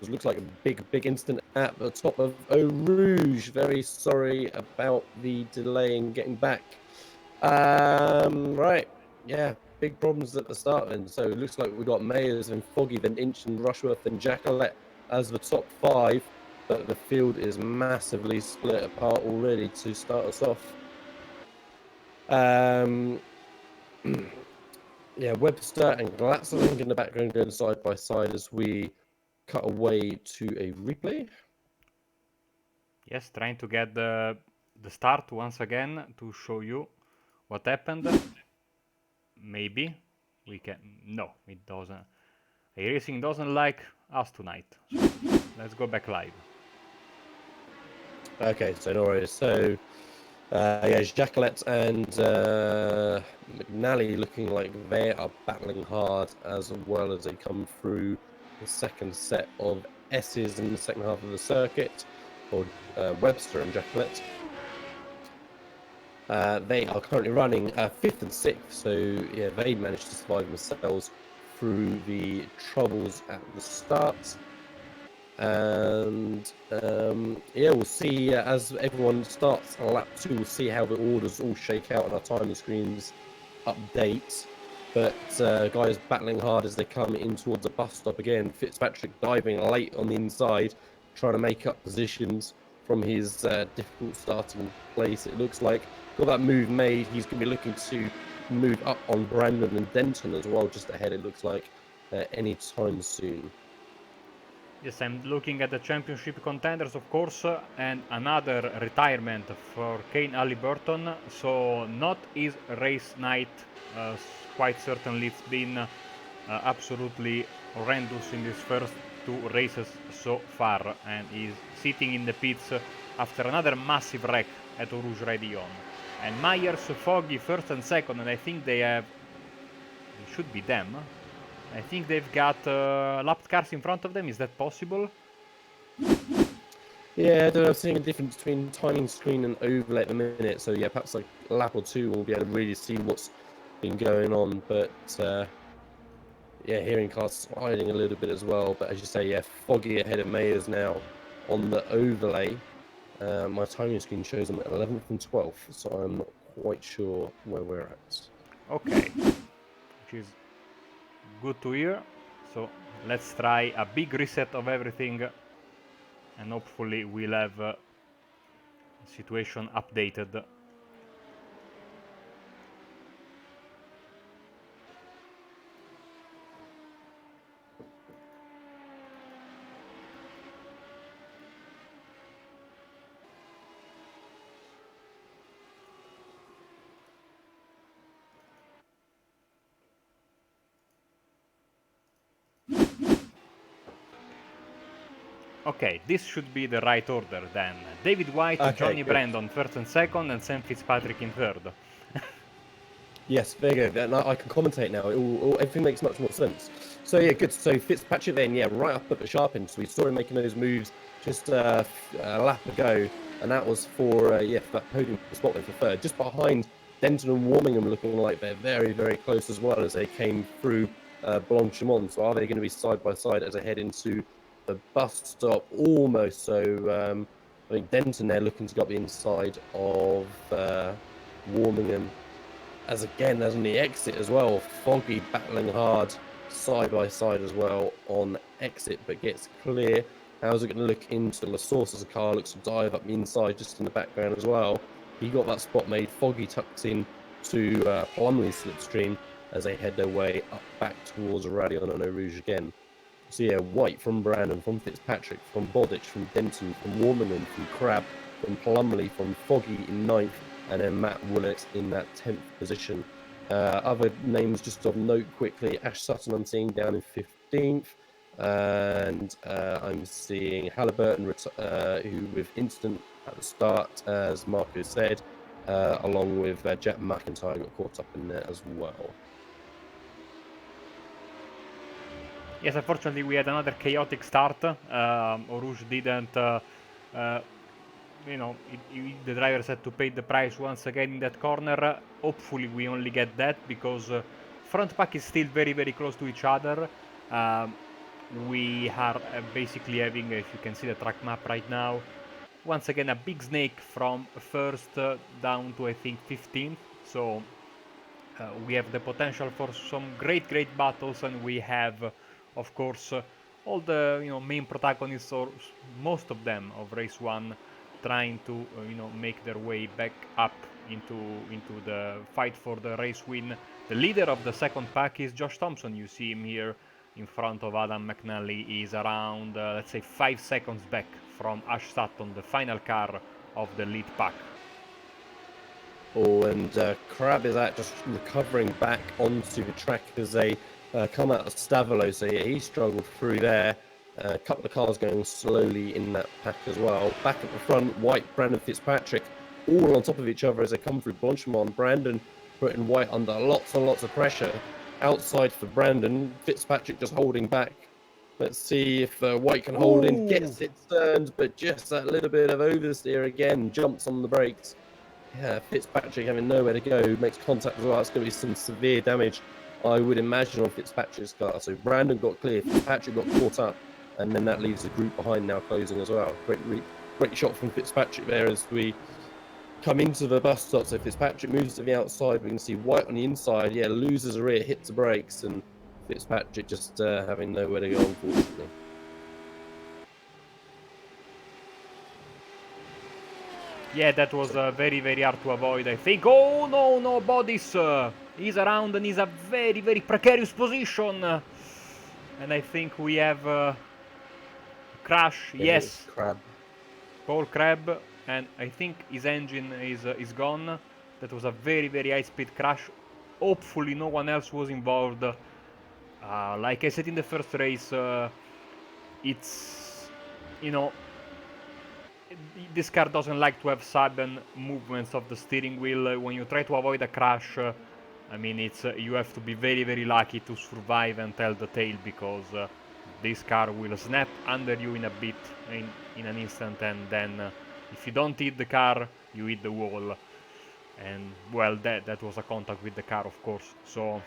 It looks like a big incident at the top of Eau Rouge. Very sorry about the delay in getting back. Right, yeah, big problems at the start then. So it looks like we've got Mayers and Foggy, then Inch and Rushworth and Jackalette as the top 5. But the field is massively split apart already to start us off. Yeah, Webster and Glatzelink in the background going side by side as we cut away to a replay. Yes, trying to get the start once again to show you what happened. Maybe we can... No, it doesn't. iRacing doesn't like us tonight. So let's go back live. Okay, so no worries. So, yeah, Jackalette and McNally looking like they are battling hard as well as they come through the second set of S's in the second half of the circuit, for Webster and Jackalette. They are currently running 5th and 6th, so yeah, they managed to survive themselves through the troubles at the start. And yeah, we'll see as everyone starts on lap 2. We'll see how the orders all shake out and our timing screens update. But guys battling hard as they come in towards the bus stop again. Fitzpatrick diving late on the inside, trying to make up positions from his difficult starting place. It looks like got that move made. He's going to be looking to move up on Brandon and Denton as well, just ahead. It looks like any time soon. Yes, I'm looking at the championship contenders, of course, and another retirement for Kane Halliburton. So not his race night, quite certainly. It's been absolutely horrendous in these first 2 races so far, and he's sitting in the pits after another massive wreck at Eau Rouge Raidillon. And Myers, Foggy, first and second, and I think it should be them. I think they've got lapped cars in front of them. Is that possible? Yeah, I'm seeing a difference between timing screen and overlay at the minute. So yeah, perhaps like a lap or 2 we'll be able to really see what's been going on. But yeah, hearing cars sliding a little bit as well. But as you say, yeah, Foggy ahead of Mayers now on the overlay. My timing screen shows them at 11th and 12th, so I'm not quite sure where we're at. Okay, which is good to hear. So let's try a big reset of everything, and hopefully we'll have the situation updated. Okay, this should be the right order then. David White, Okay, Johnny good. Brandon first and second, and Sam Fitzpatrick in third. Yes, very good. And I can commentate now. Everything makes much more sense. So yeah, good. So Fitzpatrick then, yeah, right up at the sharp end. So we saw him making those moves just a lap ago, and that was for yeah, for that podium spot for third, just behind Denton and Warmingham, looking like they're very, very close as well as they came through Blanchimont. So are they going to be side by side as they head into the bus stop? Almost. So I think Denton there looking to go up the inside of Warmingham. As on the exit as well, Foggy battling hard side by side as well on exit, but gets clear. How's it going to look into La Source as a car looks to dive up the inside just in the background as well? He got that spot made. Foggy tucks in to Plumley's slipstream as they head their way up back towards Radion and Eau Rouge again. So yeah, White from Brandon, from Fitzpatrick, from Bodic, from Denton, from Warmingham, from Crabb, from Plumley, from Foggy in 9th, and then Matt Willett in that 10th position. Other names just of note quickly, Ash Sutton I'm seeing down in 15th, and I'm seeing Halliburton who with instant at the start, as Marco said, along with Jack McIntyre got caught up in there as well. Yes, unfortunately we had another chaotic start. Eau Rouge didn't, you know, the drivers had to pay the price once again in that corner. Hopefully we only get that, because front pack is still very, very close to each other. We are basically having, if you can see the track map right now, once again a big snake from first down to I think 15th. So we have the potential for some great battles, and we have of course all the main protagonists, or most of them, of race 1 trying to make their way back up into the fight for the race win. The leader of the second pack is Josh Thompson. You see him here in front of Adam McNally. He's around let's say 5 seconds back from Ash Sutton, the final car of the lead pack. Oh, and Crabb is just recovering back onto the track as they come out of Stavolo. So yeah, he struggled through there. A couple of cars going slowly in that pack as well. Back at the front, White, Brandon, Fitzpatrick, all on top of each other as they come through Blanchimont. Brandon putting White under lots and lots of pressure. Outside for Brandon, Fitzpatrick just holding back. Let's see if White can hold in, gets it turned, but just that little bit of oversteer again, jumps on the brakes. Yeah, Fitzpatrick having nowhere to go, makes contact as well. That's going to be some severe damage, I would imagine, on Fitzpatrick's car. So Brandon got clear, Fitzpatrick got caught up and then that leaves the group behind now closing as well. Great shot from Fitzpatrick there as we come into the bus stop. So Fitzpatrick moves to the outside. We can see White on the inside. Yeah, loses a rear, hits the brakes, and Fitzpatrick just having nowhere to go, unfortunately. Yeah, that was very, very hard to avoid, I think. Oh, no, no, bodies. He's around and he's a very, very precarious position. And I think we have crash. Yeah, Yes. Crab. Paul Crab. And I think his engine is gone. That was a very, very high-speed crash. Hopefully no one else was involved. Like I said in the first race, it's, you know, this car doesn't like to have sudden movements of the steering wheel. When you try to avoid a crash, I mean, it's you have to be very, very lucky to survive and tell the tale, because this car will snap under you in a bit, in an instant, and then if you don't hit the car, you hit the wall. And well, that was a contact with the car, of course. So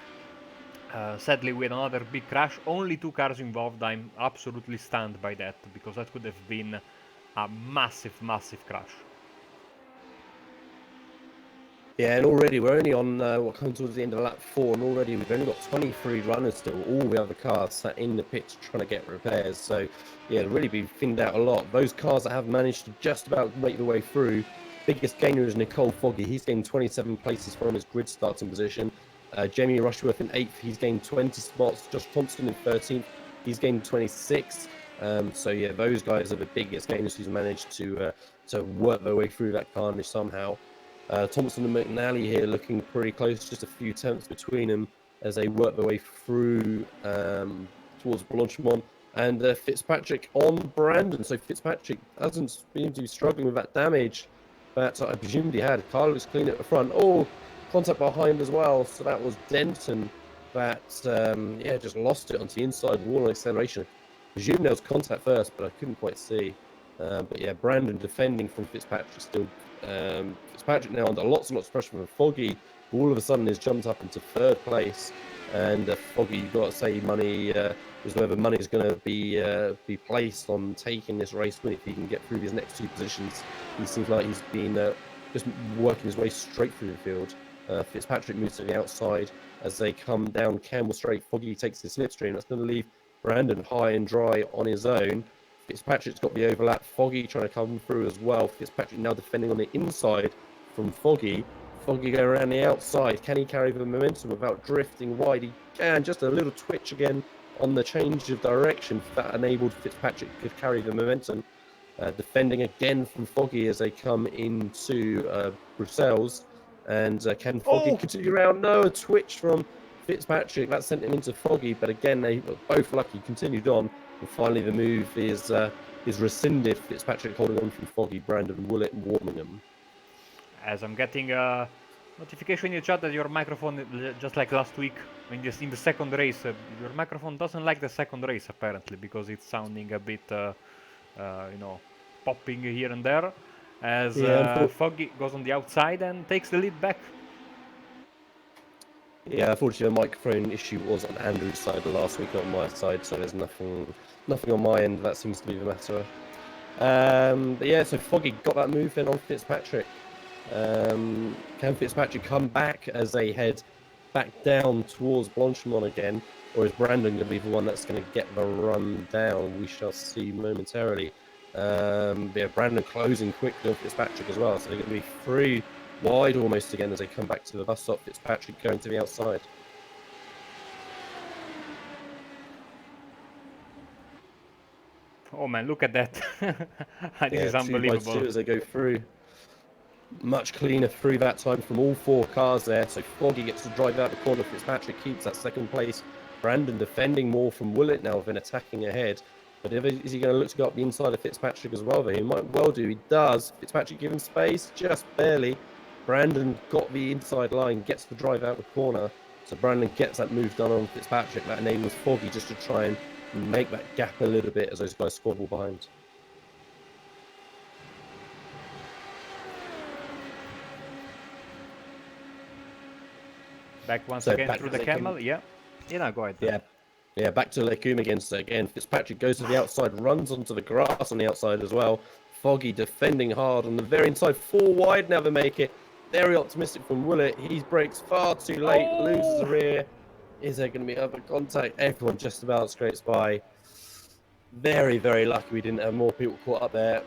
sadly, we had another big crash. Only 2 cars involved. I'm absolutely stunned by that, because that could have been a massive, massive crash. Yeah, and already we're only on what comes towards the end of lap 4, and already we've only got 23 runners still. All the other cars sat in the pits trying to get repairs. So yeah, it'll really be thinned out a lot. Those cars that have managed to just about make their way through. Biggest gainer is Nicole Foggy. He's gained 27 places from his grid starting position. Jamie Rushworth in 8th. He's gained 20 spots. Josh Thompson in 13th. He's gained 26. So yeah, those guys are the biggest gainers who's managed to work their way through that carnage somehow. Thompson and McNally here looking pretty close, just a few tenths between them as they work their way through towards Blanchimont. And Fitzpatrick on Brandon. So Fitzpatrick doesn't seem to be struggling with that damage that I presumed he had. Carlos clean at the front. Oh, contact behind as well. So that was Denton that just lost it onto the inside wall on acceleration. I presumed there was contact first, but I couldn't quite see. But yeah, Brandon defending from Fitzpatrick still. Fitzpatrick now under lots and lots of pressure from Foggy. All of a sudden has jumped up into 3rd place. And Foggy, you've got to say, money is where the money is going to be placed on taking this race win if he can get through his next 2 positions. He seems like he's been just working his way straight through the field. Fitzpatrick moves to the outside as they come down Campbell Straight. Foggy takes the slipstream. That's going to leave Brandon high and dry on his own. Fitzpatrick's got the overlap. Foggy trying to come through as well. Fitzpatrick now defending on the inside from Foggy. Foggy going around the outside. Can he carry the momentum without drifting wide? He can. Just a little twitch again on the change of direction that enabled Fitzpatrick to carry the momentum. Defending again from Foggy as they come into Brussels. And can Foggy continue around? No, a twitch from Fitzpatrick. That sent him into Foggy. But again, they were both lucky, continued on. And finally, the move is rescinded. Fitzpatrick holding on from Foggy, Brandon, Willett, and Warmingham. As I'm getting a notification in the chat that your microphone, just like last week in the second race, your microphone doesn't like the second race apparently, because it's sounding a bit, popping here and there. As Foggy goes on the outside and takes the lead back. Yeah, unfortunately, the microphone issue was on Andrew's side last week, not on my side, so there's nothing on my end. That seems to be the matter. But yeah, so Foggy got that move then on Fitzpatrick. Can Fitzpatrick come back as they head back down towards Blanchimont again, or is Brandon going to be the one that's going to get the run down? We shall see momentarily. Brandon closing quickly on Fitzpatrick as well, so they're going to be 3 wide almost again as they come back to the bus stop. Fitzpatrick going to the outside. Oh man, look at that. This is unbelievable. 2 by 2 as they go through. Much cleaner through that time from all 4 cars there. So Foggy gets to drive out the corner. Fitzpatrick keeps that 2nd place. Brandon defending more from Willett now, then attacking ahead. But is he going to look to go up the inside of Fitzpatrick as well? He might well do. He does. Fitzpatrick given space, just barely. Brandon got the inside line, gets the drive out the corner. So Brandon gets that move done on Fitzpatrick. That enables Foggy just to try and make that gap a little bit as those guys squabble behind. Back once again through the camel. Yeah. Yeah, no, go ahead. Yeah. Yeah, back to Lecum again. So again, Fitzpatrick goes to the outside, runs onto the grass on the outside as well. Foggy defending hard on the very inside, 4 wide now they make it. Very optimistic from Willett. He breaks far too late, loses the rear. Is there going to be other contact? Everyone just about scrapes by. Very, very lucky we didn't have more people caught up there.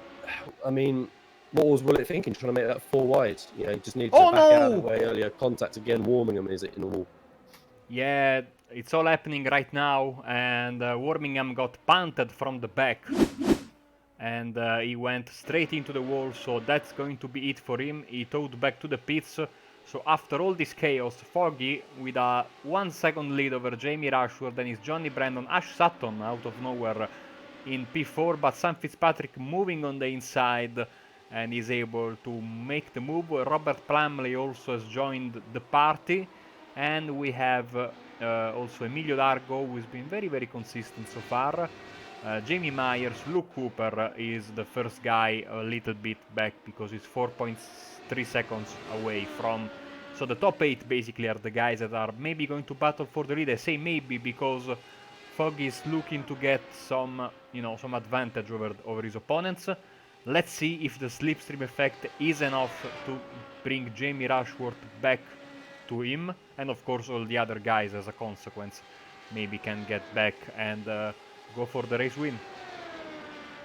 I mean, what was Willett thinking, trying to make that 4 wide? You know, he just needed to back out of the way earlier. Contact again, warming him, is it, in the wall? Yeah, it's all happening right now, and Wormingham got punted from the back. And he went straight into the wall, so that's going to be it for him. He towed back to the pits. So after all this chaos, Foggy, with a 1 second lead over Jamie Rushworth, then is Johnny Brandon, Ash Sutton out of nowhere in P4, but Sam Fitzpatrick moving on the inside and is able to make the move. Robert Plumley also has joined the party, and we have also Emilio Largo, who has been very, very consistent so far. Jamie Myers, Luke Cooper is the first guy a little bit back because he's 4.3 seconds away from. So the top 8 basically are the guys that are maybe going to battle for the lead. I say maybe because Foggy is looking to get some, some advantage over his opponents. Let's see if the slipstream effect is enough to bring Jamie Rushworth back to him, and of course all the other guys as a consequence maybe can get back and go for the race win.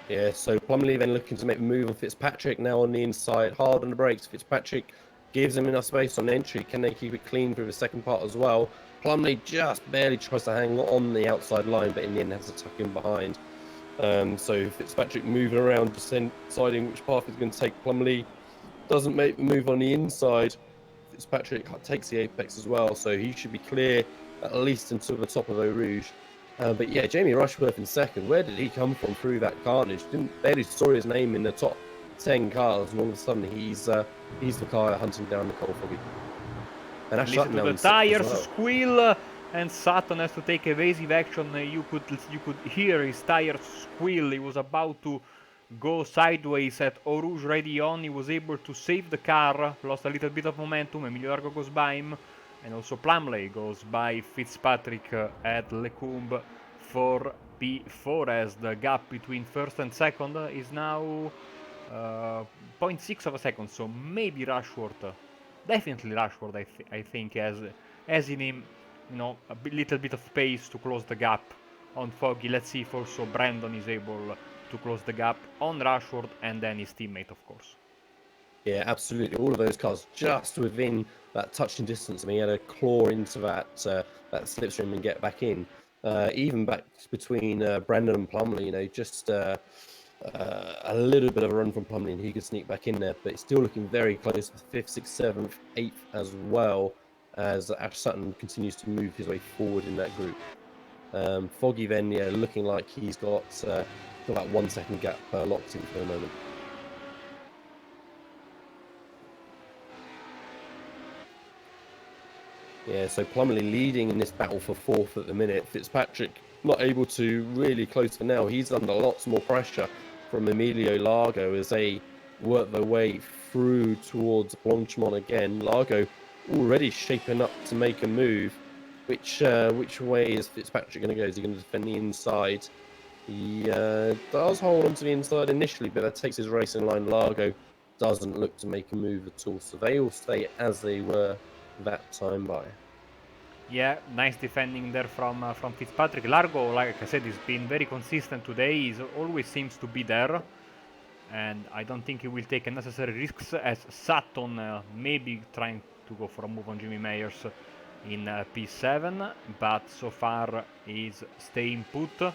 Yeah, so Plumley then looking to make the move on Fitzpatrick now on the inside, hard on the brakes. Fitzpatrick gives him enough space on entry. Can they keep it clean through the second part as well? Plumley just barely tries to hang on the outside line, but in the end has to tuck in behind. So Fitzpatrick moving around, deciding which path he's going to take. Plumley doesn't make the move on the inside. Fitzpatrick takes the apex as well, so he should be clear at least until the top of Eau Rouge. But yeah, Jamie Rushworth in second. Where did he come from through that carnage? Barely saw his name in the top 10 cars, and all of a sudden he's the car hunting down Nicole Foggy. And Ash Sutton to the tires squeal, and Sutton has to take evasive action. You could hear his tires squeal. He was about to go sideways at Eau Rouge ready on. He was able to save the car, lost a little bit of momentum. Emilio Largo goes by him, and also Plumley goes by Fitzpatrick at Lecumbe for P4, as the gap between first and second is now 0.6 of a second. So maybe Rushworth, definitely Rushworth, I think has in him, a little bit of pace to close the gap on Foggy. Let's see if also Brandon is able to close the gap on Rushworth, and then his teammate, of course. Yeah, absolutely. All of those cars just within that touching distance. I mean, he had to claw into that slipstream and get back in. Even back between Brandon and Plumley, just a little bit of a run from Plumley, and he could sneak back in there. But it's still looking very close with 5th, 6th, 7th, 8th as well, as Ash Sutton continues to move his way forward in that group. Foggy then, looking like he's got about 1 second gap locked in for the moment. Yeah, so Plumley leading in this battle for 4th at the minute. Fitzpatrick not able to really close for now. He's under lots more pressure from Emilio Largo as they work their way through towards Blanchemont again. Largo already shaping up to make a move. Which way is Fitzpatrick going to go? Is he going to defend the inside? He does hold on to the inside initially, but that takes his racing line. Largo doesn't look to make a move at all, so they all stay as they were that time by. Yeah, nice defending there from Fitzpatrick. Largo, like I said, has been very consistent today. He always seems to be there, and I don't think he will take unnecessary risks, as Sutton maybe trying to go for a move on Jimmy Myers in P7, but so far he's staying put.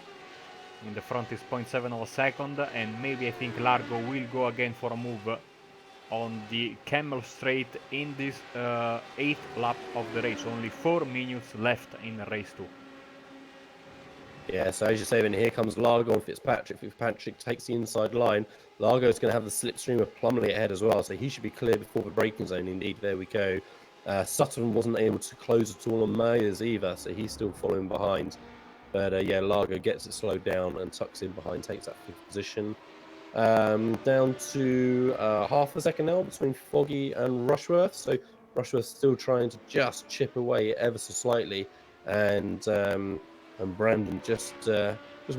In the front is 0.7 of a second, and maybe I think Largo will go again for a move on the Camel Straight in this 8th lap of the race. Only 4 minutes left in race 2. Yeah, so as you say, then here comes Largo and Fitzpatrick. Fitzpatrick takes the inside line. Largo's going to have the slipstream of Plumley ahead as well, so he should be clear before the braking zone. Indeed, there we go. Sutton wasn't able to close at all on Myers either, so he's still following behind. But yeah, Largo gets it slowed down and tucks in behind, takes that 5th position. Down to half a second now between Foggy and Rushworth. So Rushworth still trying to just chip away ever so slightly, and and Brandon just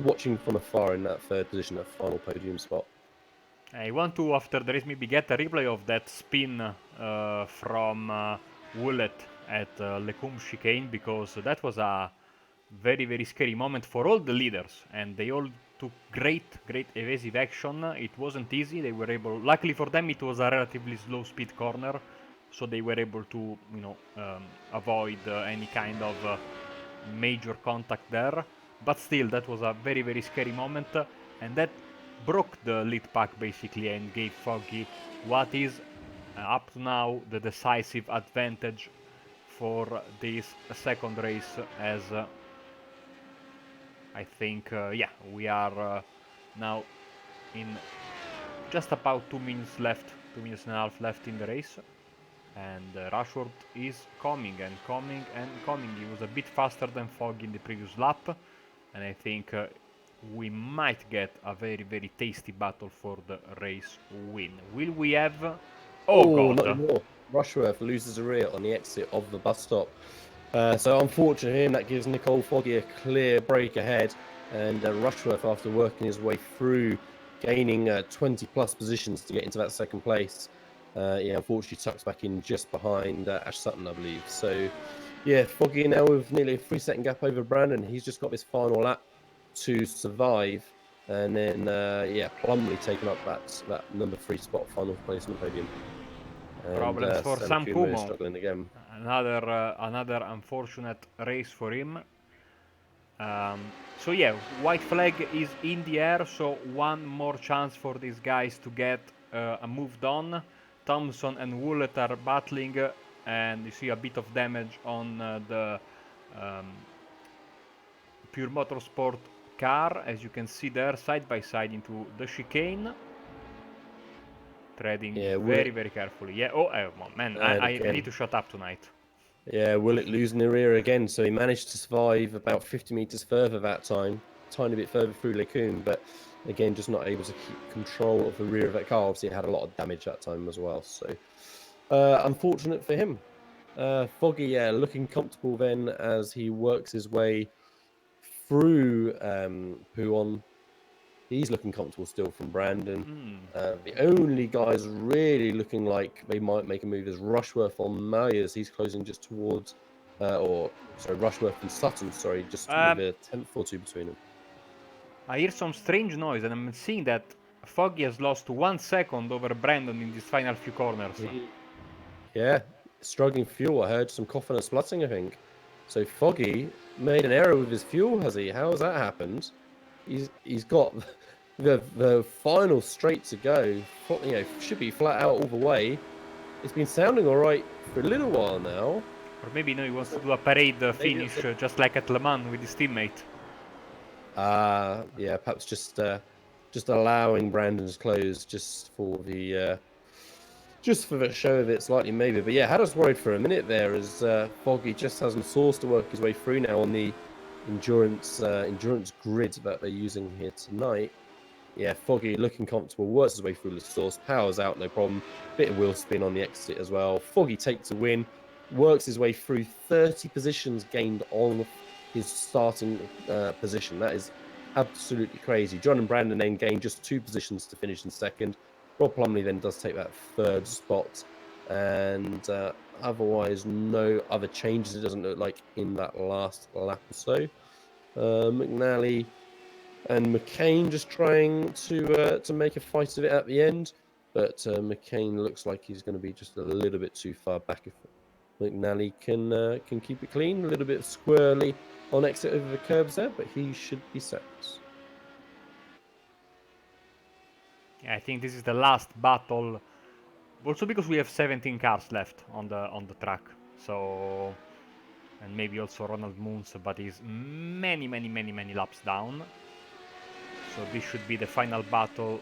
watching from afar in that third position, that final podium spot. I want to, after the race, maybe get a replay of that spin from Woollett at Lecombe chicane, because that was a very, very scary moment for all the leaders, and they all took great evasive action. It wasn't easy. They were able, luckily for them, it was a relatively slow speed corner, so they were able to, avoid any kind of major contact there. But still, that was a very, very scary moment, and that broke the lead pack basically and gave Foggy what is up to now the decisive advantage for this second race, as I think, we are now in just about 2 minutes left, 2 minutes and a half left in the race. And Rushworth is coming and coming and coming. He was a bit faster than Foggy in the previous lap. And I think we might get a very, very tasty battle for the race win. Will we have... Oh, God. Not anymore. Rushworth loses a rear on the exit of the bus stop. So unfortunately for him, that gives Nicole Foggy a clear break ahead. And Rushworth, after working his way through, gaining 20 plus positions to get into that second place, unfortunately tucks back in just behind Ash Sutton, I believe. So yeah, Foggy now with nearly a 3-second gap over Brandon. He's just got this final lap to survive. And then, Plumley taking up that number 3 spot, final place on the podium. And, problems for Sam Kumo. Struggling again. Another unfortunate race for him. So yeah, white flag is in the air, so one more chance for these guys to get moved on. Thompson and Woollett are battling, and you see a bit of damage on the Pure Motorsport car, as you can see there, side by side into the chicane. Treading very, very carefully. Yeah, man, I need to shut up tonight. Yeah, Woollett losing the rear again, so he managed to survive about 50 metres further that time, tiny bit further through Lecombe, but again, just not able to keep control of the rear of that car. Obviously, it had a lot of damage that time as well, so unfortunate for him. Foggy, looking comfortable then as he works his way through Pouon. He's looking comfortable still from Brandon. The only guys really looking like they might make a move is Rushworth on Myers. He's closing just towards, Rushworth and Sutton, just with a tenth or two between them. I hear some strange noise, and I'm seeing that Foggy has lost 1 second over Brandon in these final few corners. Yeah, struggling fuel. I heard some coughing and splutting, I think. So Foggy made an error with his fuel, has he? How has that happened? He's got the final straight to go. Should be flat out all the way. It's been sounding all right for a little while now. Or maybe he wants to do a parade finish, just like at Le Mans with his teammate. Perhaps just allowing Brandon's close just for the show of it slightly, maybe. But yeah, had us worried for a minute there as Foggy just has some source to work his way through now on the endurance grid that they're using here tonight. Yeah, Foggy looking comfortable, works his way through the source, powers out, no problem. Bit of wheel spin on the exit as well. Foggy takes a win, works his way through 30 positions gained on his starting position. That is absolutely crazy. John and Brandon then gained just 2 positions to finish in second. Rob Plumley then does take that 3rd spot, and otherwise no other changes, it doesn't look like, in that last lap or so. McNally and McCain just trying to make a fight of it at the end, but McCain looks like he's going to be just a little bit too far back. If McNally can keep it clean, a little bit squirrely on exit over the curbs there, but he should be set. I think this is the last battle, also because we have 17 cars left on the track. So, and maybe also Ronald Moons, but he's many laps down. So this should be the final battle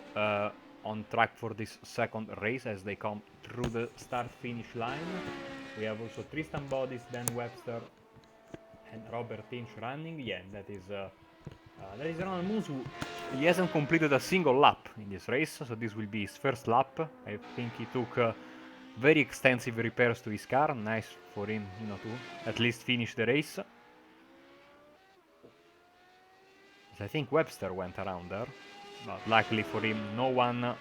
on track for this second race as they come through the start-finish line. We have also Tristan Bodis, Dan Webster, and Robert Inch running. Yeah, that is Ronald Moons, who he hasn't completed a single lap in this race, so this will be his first lap. I think he took very extensive repairs to his car. Nice for him, to at least finish the race. I think Webster went around there, but luckily for him, no one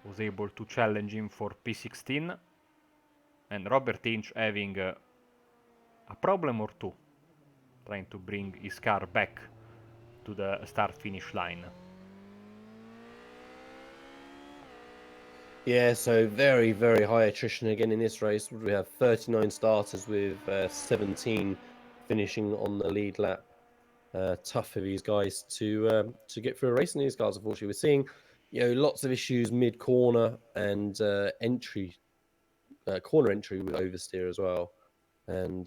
was able to challenge him for P16, and Robert Inch having a problem or two, trying to bring his car back to the start-finish line. Yeah, so very, very high attrition again in this race. We have 39 starters with 17 finishing on the lead lap. Tough for these guys to get through a race in these cars. Unfortunately, we're seeing lots of issues mid corner and corner entry with oversteer as well. And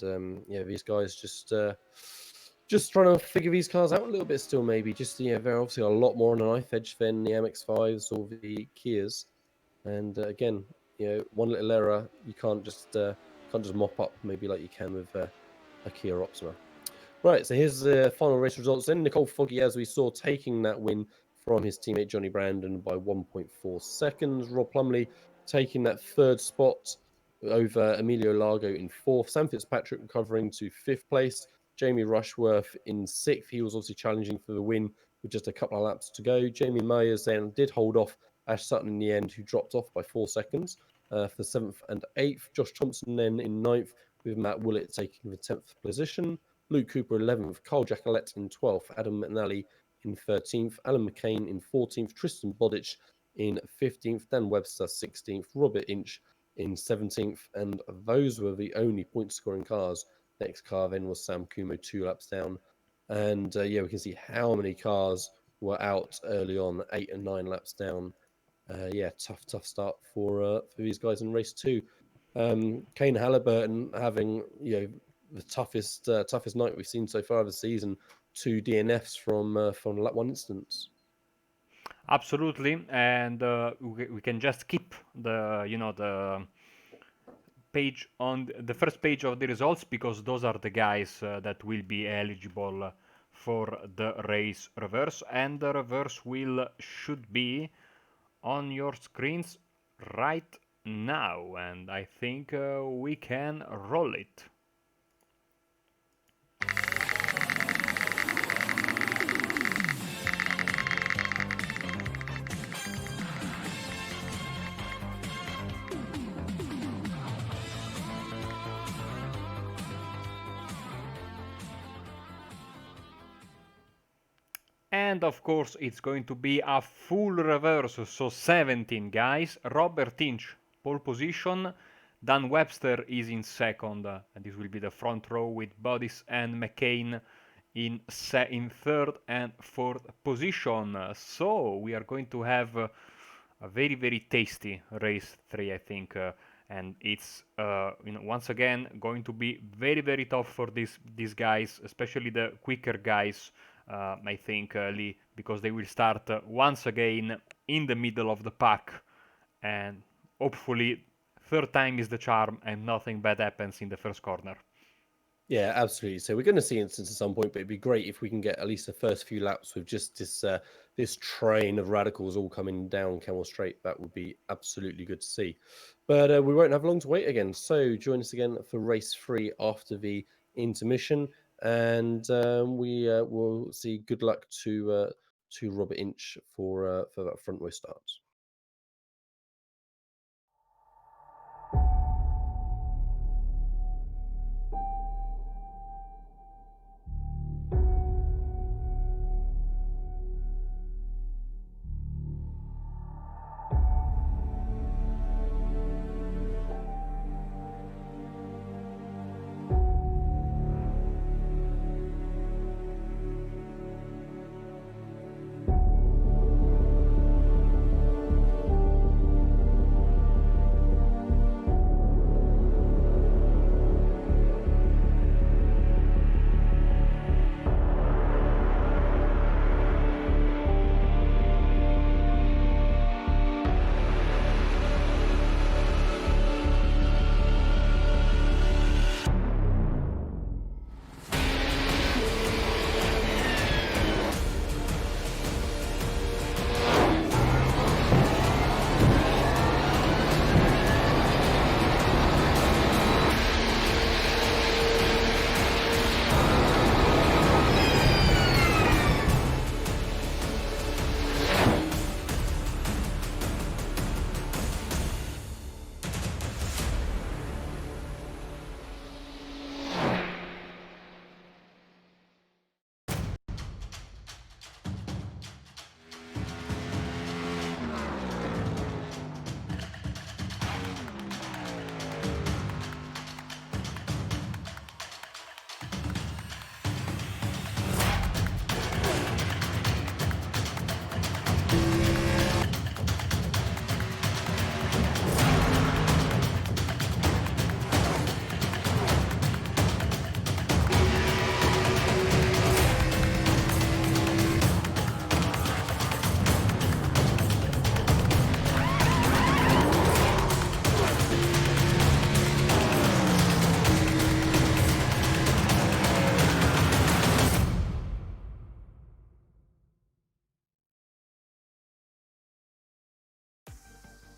these guys just trying to figure these cars out a little bit still. Maybe just they're obviously a lot more on a knife edge than the MX-5s or the Kias. And again, one little error, you can't just mop up maybe like you can with a Kia Optima. Right, so here's the final race results then. Nicole Foggy, as we saw, taking that win from his teammate Johnny Brandon by 1.4 seconds. Rob Plumley taking that third spot over Emilio Largo in fourth. Sam Fitzpatrick recovering to fifth place. Jamie Rushworth in sixth. He was obviously challenging for the win with just a couple of laps to go. Jamie Myers then did hold off Ash Sutton in the end, who dropped off by 4 seconds for 7th and 8th. Josh Thompson then in 9th, with Matt Willett taking the 10th position. Luke Cooper 11th, Carl Jackalette in 12th, Adam McNally in 13th, Alan McCain in 14th, Tristan Bodich in 15th, Dan Webster 16th, Robert Inch in 17th, and those were the only point-scoring cars. Next car then was Sam Kumo 2 laps down. And we can see how many cars were out early on, 8 and 9 laps down. Tough start for these guys in race 2. Kane Halliburton having the toughest night we've seen so far of the season. 2 DNFs from lap 1 instance. Absolutely, and we can just skip the page on the first page of the results, because those are the guys that will be eligible for the race reverse, and the reverse should be on your screens right now, and I think we can roll it. And of course it's going to be a full reverse, so 17 guys. Robert Inch, pole position. Dan Webster is in second, and this will be the front row with Bodis and McCain in third and fourth position. So we are going to have a very, very tasty race 3, I think. And it's once again going to be very, very tough for these guys, especially the quicker guys. I think, Lee, because they will start once again in the middle of the pack, and hopefully third time is the charm and nothing bad happens in the first corner. Yeah, absolutely. So we're going to see instances at some point, but it'd be great if we can get at least the first few laps with just this train of radicals all coming down Camel Straight. That would be absolutely good to see. But we won't have long to wait again. So join us again for race 3 after the intermission. And we will see good luck to Robert Inch for that front row start.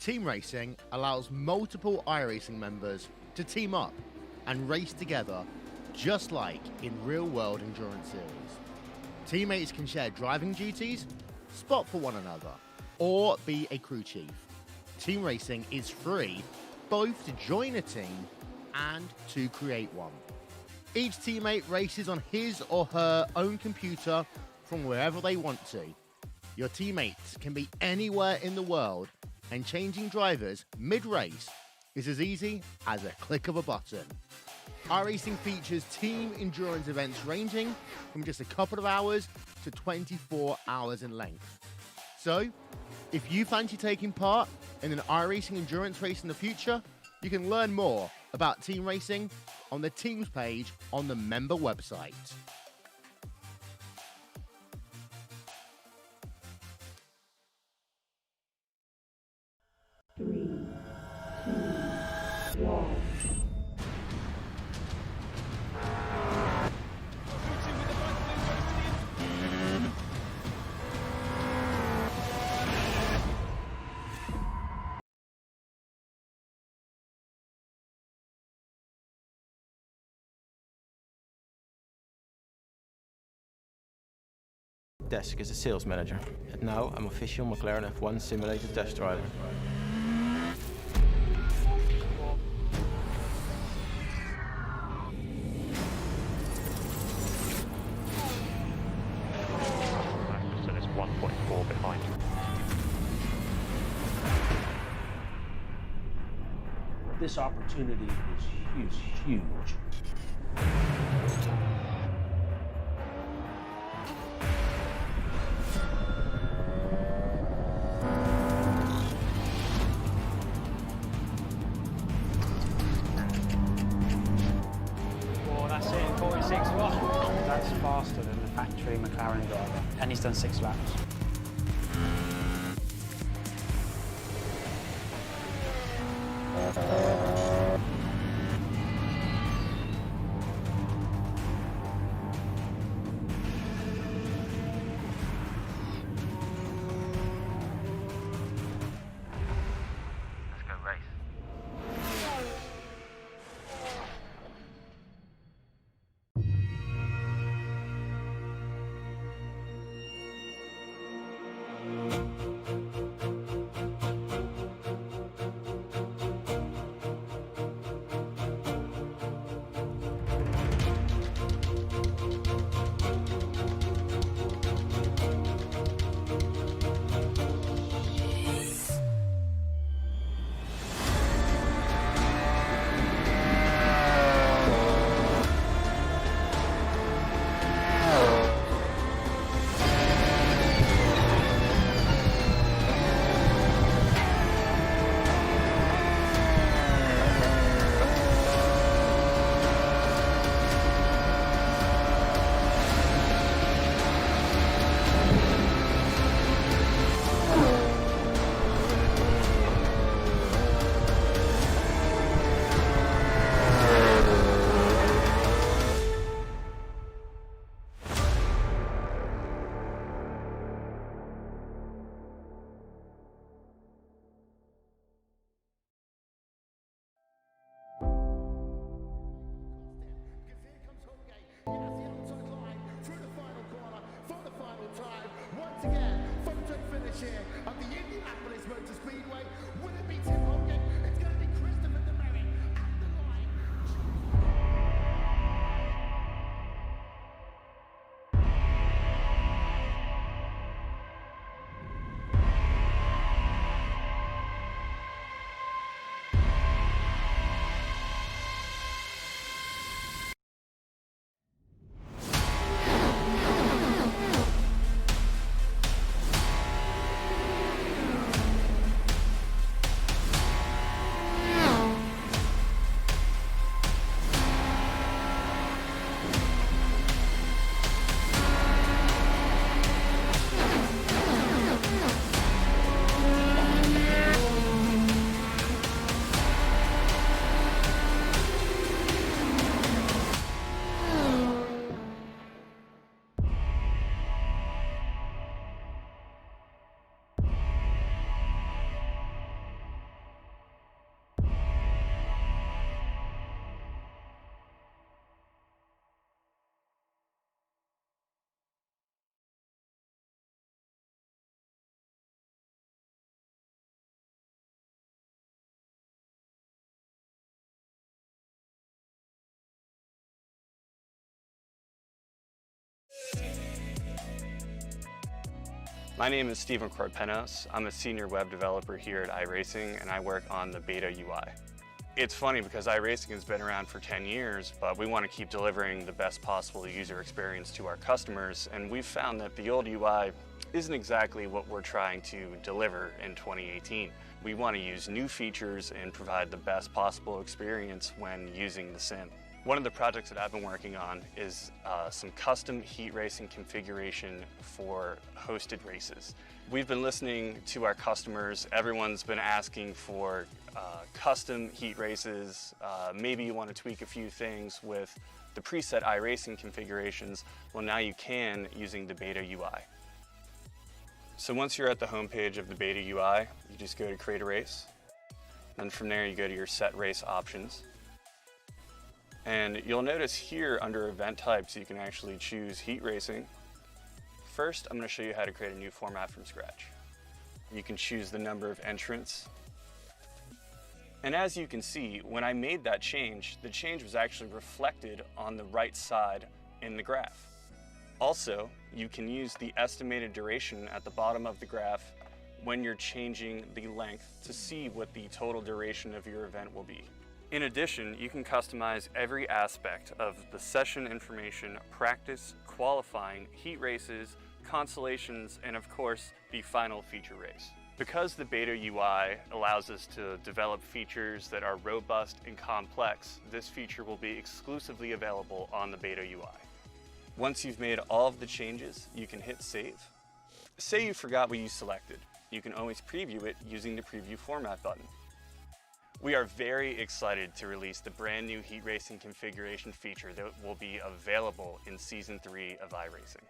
Team racing allows multiple iRacing members to team up and race together, just like in real-world endurance series. Teammates can share driving duties, spot for one another, or be a crew chief. Team racing is free, both to join a team and to create one. Each teammate races on his or her own computer from wherever they want to. Your teammates can be anywhere in the world, and changing drivers mid-race is as easy as a click of a button. iRacing features team endurance events ranging from just a couple of hours to 24 hours in length. So, if you fancy taking part in an iRacing endurance race in the future, you can learn more about team racing on the teams page on the member website. Desk as a sales manager, and now I'm official McLaren F1 simulator test driver. So there's 1.4 behind. This opportunity is huge. Oh, that's it, 46. Wow. That's faster than the factory McLaren driver. And he's done 6 laps. Let's go race. My name is Steven Corpenos. I'm a senior web developer here at iRacing, and I work on the beta UI. It's funny because iRacing has been around for 10 years, but we want to keep delivering the best possible user experience to our customers, and we've found that the old UI isn't exactly what we're trying to deliver in 2018. We want to use new features and provide the best possible experience when using the sim. One of the projects that I've been working on is some custom heat racing configuration for hosted races. We've been listening to our customers. Everyone's been asking for custom heat races. Maybe you want to tweak a few things with the preset iRacing configurations. Well, now you can using the beta UI. So once you're at the home page of the beta UI, you just go to create a race. And from there you go to your set race options. And you'll notice here under event types, you can actually choose heat racing. First, I'm going to show you how to create a new format from scratch. You can choose the number of entrants. And as you can see, when I made that change, the change was actually reflected on the right side in the graph. Also, you can use the estimated duration at the bottom of the graph when you're changing the length to see what the total duration of your event will be. In addition, you can customize every aspect of the session information, practice, qualifying, heat races, consolations, and of course, the final feature race. Because the beta UI allows us to develop features that are robust and complex, this feature will be exclusively available on the beta UI. Once you've made all of the changes, you can hit save. Say you forgot what you selected. You can always preview it using the preview format button. We are very excited to release the brand new heat racing configuration feature that will be available in Season 3 of iRacing.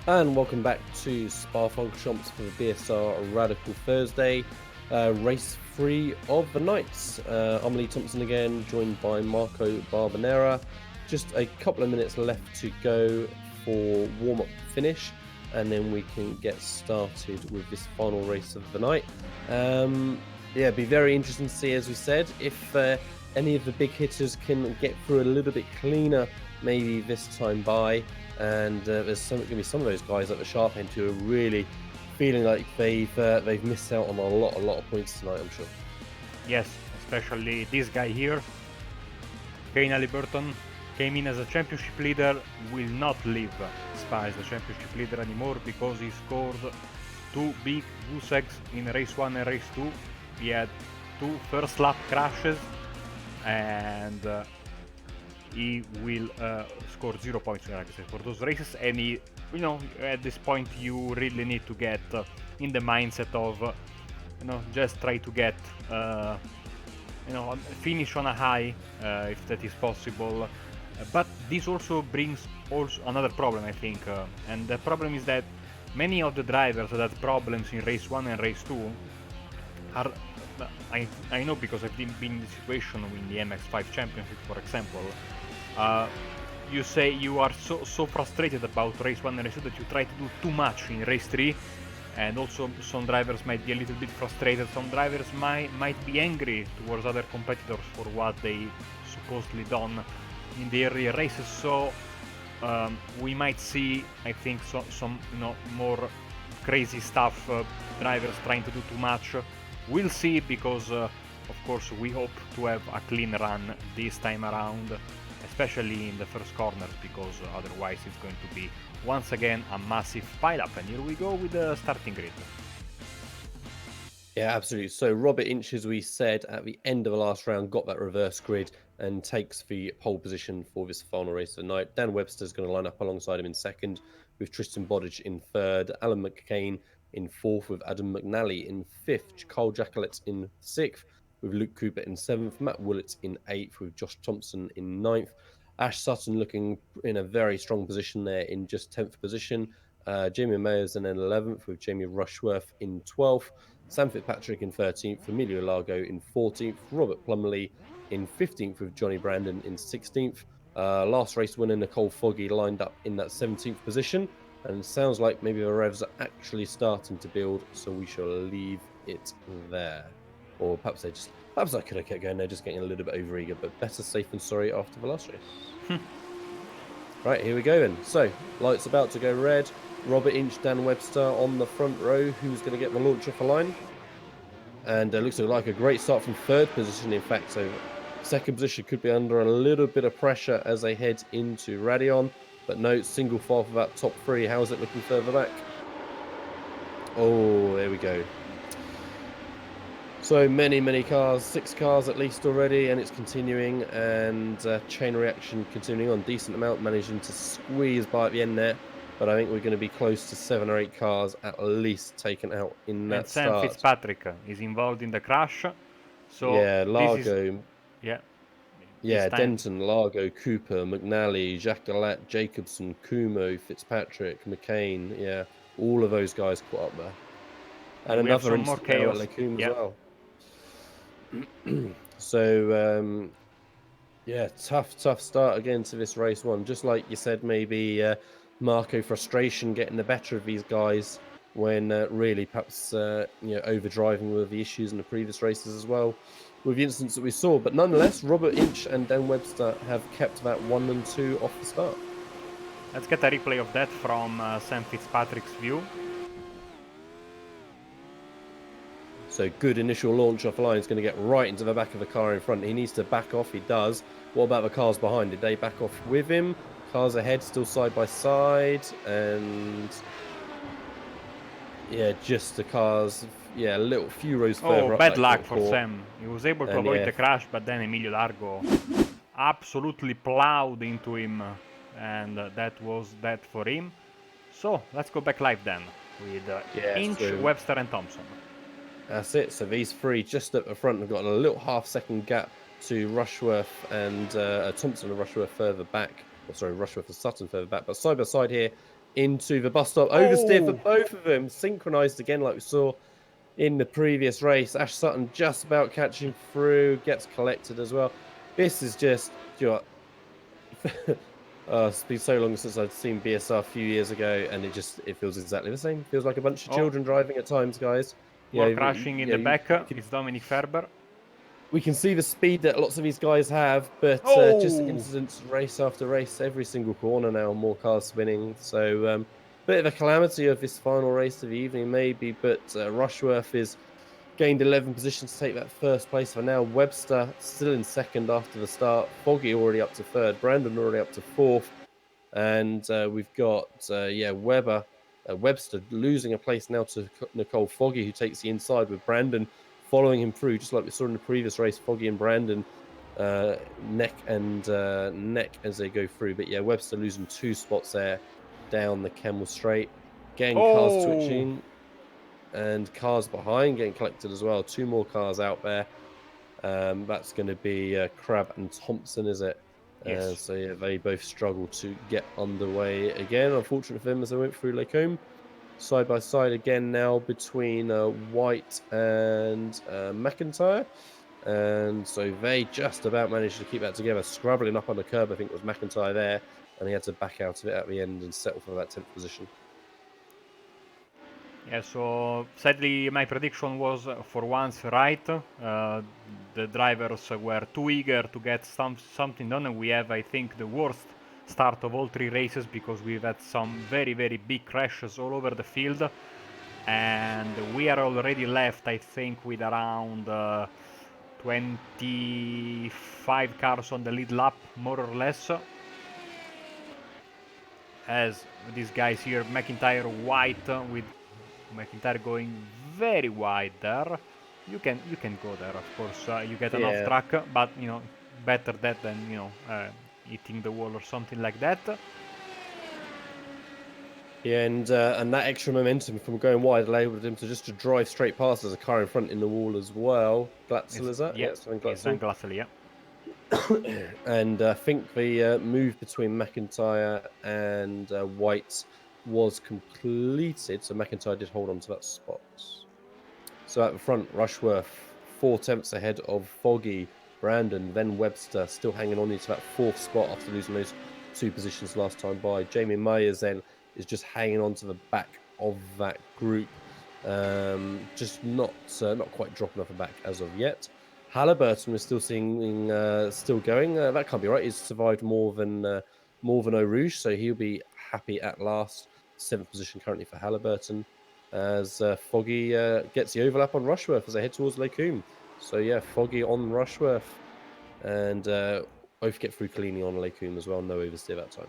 And welcome back to Spa Francorchamps for the BSR Radical Thursday, race 3 of the night. I'm Lee Thompson again, joined by Marco Barbanera. Just a couple of minutes left to go for warm-up finish, and then we can get started with this final race of the night. Yeah, it'd be very interesting to see, as we said, if any of the big hitters can get through a little bit cleaner maybe this time by. And there's going to be some of those guys at the sharp end who are really feeling like they've missed out on a lot of points tonight, I'm sure. Yes, especially this guy here. Kane Halliburton came in as a championship leader, will not leave Spa as the championship leader anymore because he scored 2 big goose eggs in race 1 and race 2. He had 2 first lap crashes, and he will score 0 points for those races. And he, at this point you really need to get in the mindset of just try to get finish on a high if that is possible. But this also brings another problem, I think, and the problem is that many of the drivers that had problems in race 1 and race 2 are, I know because I've been in the situation in the MX5 Championship, for example. You say you are so frustrated about race 1 and race 2 that you try to do too much in race 3, and also some drivers might be a little bit frustrated. Some drivers might be angry towards other competitors for what they supposedly done in the earlier races. So we might see, I think, some more crazy stuff, drivers trying to do too much. We'll see, because of course we hope to have a clean run this time around, especially in the first corners, because otherwise it's going to be once again a massive pile-up. And here we go with the starting grid. Yeah, absolutely. So Robert Inch, as we said at the end of the last round, got that reverse grid and takes the pole position for this final race of the night. Dan Webster's going to line up alongside him in second, with Tristan Bodich in third, Alan McCain in fourth, with Adam McNally in fifth, Carl Jackalette in sixth, with Luke Cooper in seventh, Matt Willett in eighth, with Josh Thompson in ninth, Ash Sutton looking in a very strong position there in just 10th position, Jamie Mayers in 11th, with Jamie Rushworth in 12th, Sam Fitzpatrick in 13th, Emilio Largo in 14th, Robert Plumley in 15th, with Johnny Brandon in 16th. Last race winner Nicole Foggy lined up in that 17th position, and it sounds like maybe the revs are actually starting to build, so we shall leave it there. Or perhaps I could have kept going, they're just getting a little bit overeager, but better safe than sorry after the last race. Right, here we go then. So, lights about to go red. Robert Inch, Dan Webster on the front row. Who's going to get the launch off the line? And looks like a great start from third position, in fact. So, second position could be under a little bit of pressure as they head into Radion. But no, single file for that top three. How's it looking further back? Oh, there we go. So many cars, 6 cars at least already, and it's continuing, and chain reaction continuing on. Decent amount, managing to squeeze by at the end there, but I think we're going to be close to 7 or 8 cars at least taken out in that start. And Sam Fitzpatrick is involved in the crash. So yeah, Largo. Yeah, Denton, Largo, Cooper, McNally, Jackalette, Jacobson, Kumo, Fitzpatrick, McCain. Yeah, all of those guys caught up there. And another more chaos as well. So, yeah, tough start again to this race one. Just like you said, maybe Marco frustration getting the better of these guys when really perhaps overdriving with the issues in the previous races as well, with the incidents that we saw. But nonetheless, Robert Inch and Dan Webster have kept that 1 and 2 off the start. Let's get a replay of that from Sam Fitzpatrick's view. So good initial launch off line. Is going to get right into the back of the car in front. He needs to back off. He does. What about the cars behind? Did they back off with him? Cars ahead still side by side. And yeah, just the cars. Yeah, a few rows further up. Bad luck for Sam. He was able to avoid the crash, but then Emilio Largo absolutely plowed into him. And that was that for him. So let's go back live then with Inch, Webster and Thompson. That's it. So these three just at the front have got a little half-second gap to Rushworth and Thompson and Rushworth further back. Rushworth and Sutton further back. But side by side here into the bus stop. Oversteer for both of them. Synchronized again like we saw in the previous race. Ash Sutton just about catching through. Gets collected as well. This is just... it's been so long since I've seen BSR a few years ago, and it feels exactly the same. Feels like a bunch of children driving at times, guys. More crashing in the back. It's Dominic Ferber. We can see the speed that lots of these guys have, but just incidents race after race, every single corner now, more cars spinning. So bit of a calamity of this final race of the evening maybe, but Rushworth is gained 11 positions to take that first place for now. Webster still in second after the start. Foggy already up to third. Brandon already up to fourth. And we've got, Webster losing a place now to Nicole Foggy, who takes the inside with Brandon following him through, just like we saw in the previous race. Foggy and Brandon neck and neck as they go through. But yeah, Webster losing 2 spots there down the Kemmel Straight. Getting cars twitching. And cars behind getting collected as well. 2 more cars out there. That's going to be Crab and Thompson, is it? Yes. So yeah, they both struggle to get underway again. Unfortunate for them as they went through Lake Combe. Side by side again now between White and McIntyre. And so they just about managed to keep that together. Scrabbling up on the curb, I think, was McIntyre there. And he had to back out of it at the end and settle for that 10th position. Yeah, so sadly my prediction was for once right. The drivers were too eager to get something done, and we have, I think, the worst start of all 3 races because we've had some very, very big crashes all over the field. And we are already left, I think, with around 25 cars on the lead lap, more or less. As these guys here, McIntyre White, with McIntyre going very wide there. You can go there, of course. You get an off track, but you know, better that than hitting the wall or something like that. Yeah, and that extra momentum from going wide enabled him to drive straight past. There's a car in front in the wall as well. Glatzel, is that? Yeah, it's Glatzel, yeah. And I think the move between McIntyre and White was completed, so McIntyre did hold on to that spot. So at the front, Rushworth 4 tenths ahead of Foggy, Brandon, then Webster, still hanging on into that 4th spot after losing those 2 positions last time by. Jamie Myers then is just hanging on to the back of that group, just not quite dropping off the back as of yet. Halliburton, we're still seeing still going. That can't be right. He's survived more than Eau Rouge, so he'll be happy at last. 7th position currently for Halliburton, as Foggy gets the overlap on Rushworth as they head towards Lake Combe. So yeah, Foggy on Rushworth, and both get through cleanly on Lake Combe as well. No oversteer that time.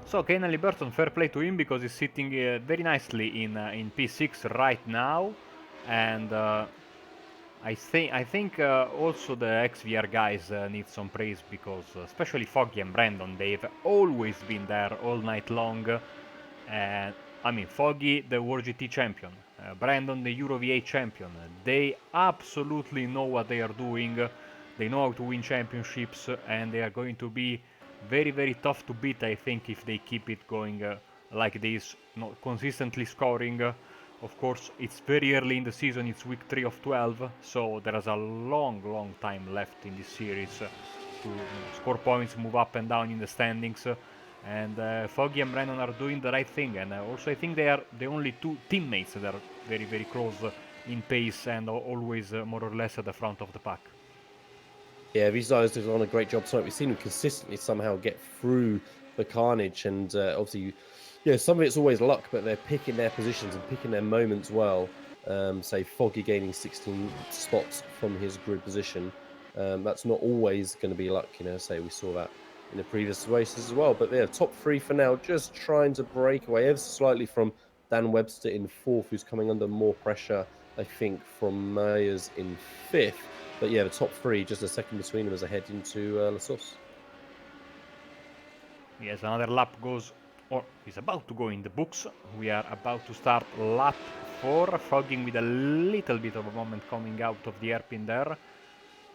So Kane Halliburton, fair play to him because he's sitting very nicely in P6 right now, and I think also the XVR guys need some praise because especially Foggy and Brandon, they've always been there all night long. And I mean, Foggy, the World GT champion, Brandon, the Euro V8 champion. They absolutely know what they are doing. They know how to win championships, and they are going to be very, very tough to beat, I think, if they keep it going like this, consistently scoring. Of course, it's very early in the season, it's week 3 of 12, so there is a long time left in this series to score points, move up and down in the standings. And Foggy and Brandon are doing the right thing, and also I think they are the only 2 teammates that are very, very close in pace and always more or less at the front of the pack. Yeah, these guys have done a great job tonight. We've seen them consistently somehow get through the carnage, and obviously, some of it's always luck, but they're picking their positions and picking their moments well. Say Foggy gaining 16 spots from his grid position. That's not always going to be luck, say we saw that in the previous races as well. But they're top 3 for now, just trying to break away ever so slightly from Dan Webster in 4th, who's coming under more pressure, I think, from Myers in 5th. But yeah, the top 3, just a second between them as they head into La Sauce. Yes, another lap goes, or is about to go in the books. We are about to start lap 4, Fogging with a little bit of a moment coming out of the hairpin there.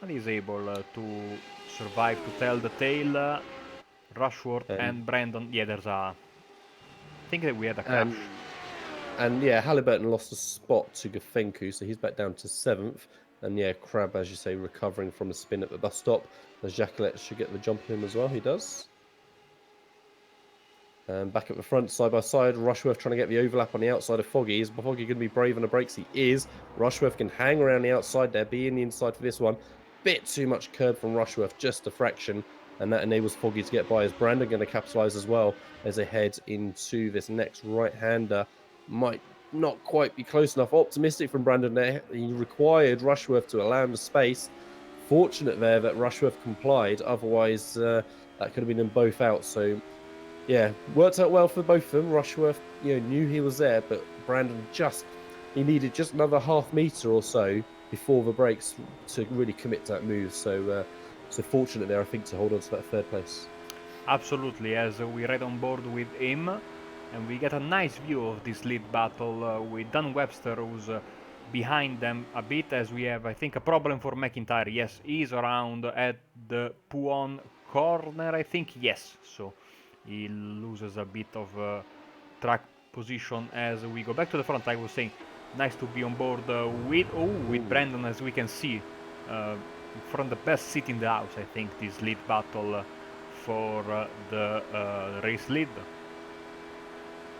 And he's able to survive to tell the tale. Rushworth and Brandon, there's a... I think that we had a crash. And yeah, Halliburton lost a spot to Gafenku, so he's back down to 7th. And yeah, Crab, as you say, recovering from a spin at the bus stop. As Jacqueline should get the jump on him as well, he does. And back at the front, side by side, Rushworth trying to get the overlap on the outside of Foggy. Is Foggy going to be brave on the brakes? He is. Rushworth can hang around the outside there, be in the inside for this one. Bit too much curb from Rushworth, just a fraction. And that enables Foggy to get by. Is Brandon going to capitalise as well as they head into this next right-hander? Might not quite be close enough. Optimistic from Brandon there. He required Rushworth to allow him the space. Fortunate there that Rushworth complied. Otherwise, that could have been them both out. So, yeah, worked out well for both of them. Rushworth, knew he was there, but Brandon he needed just another half meter or so before the brakes to really commit to that move. So, so fortunate there, I think, to hold on to that third place. Absolutely, as we ride on board with him, and we get a nice view of this lead battle with Dan Webster, who's behind them a bit, as we have, I think, a problem for McIntyre. Yes, he's around at the Puon corner, I think. Yes, so he loses a bit of track position as we go back to the front. I was saying, nice to be on board with Brandon, as we can see from the best seat in the house. I think this lead battle for the race lead.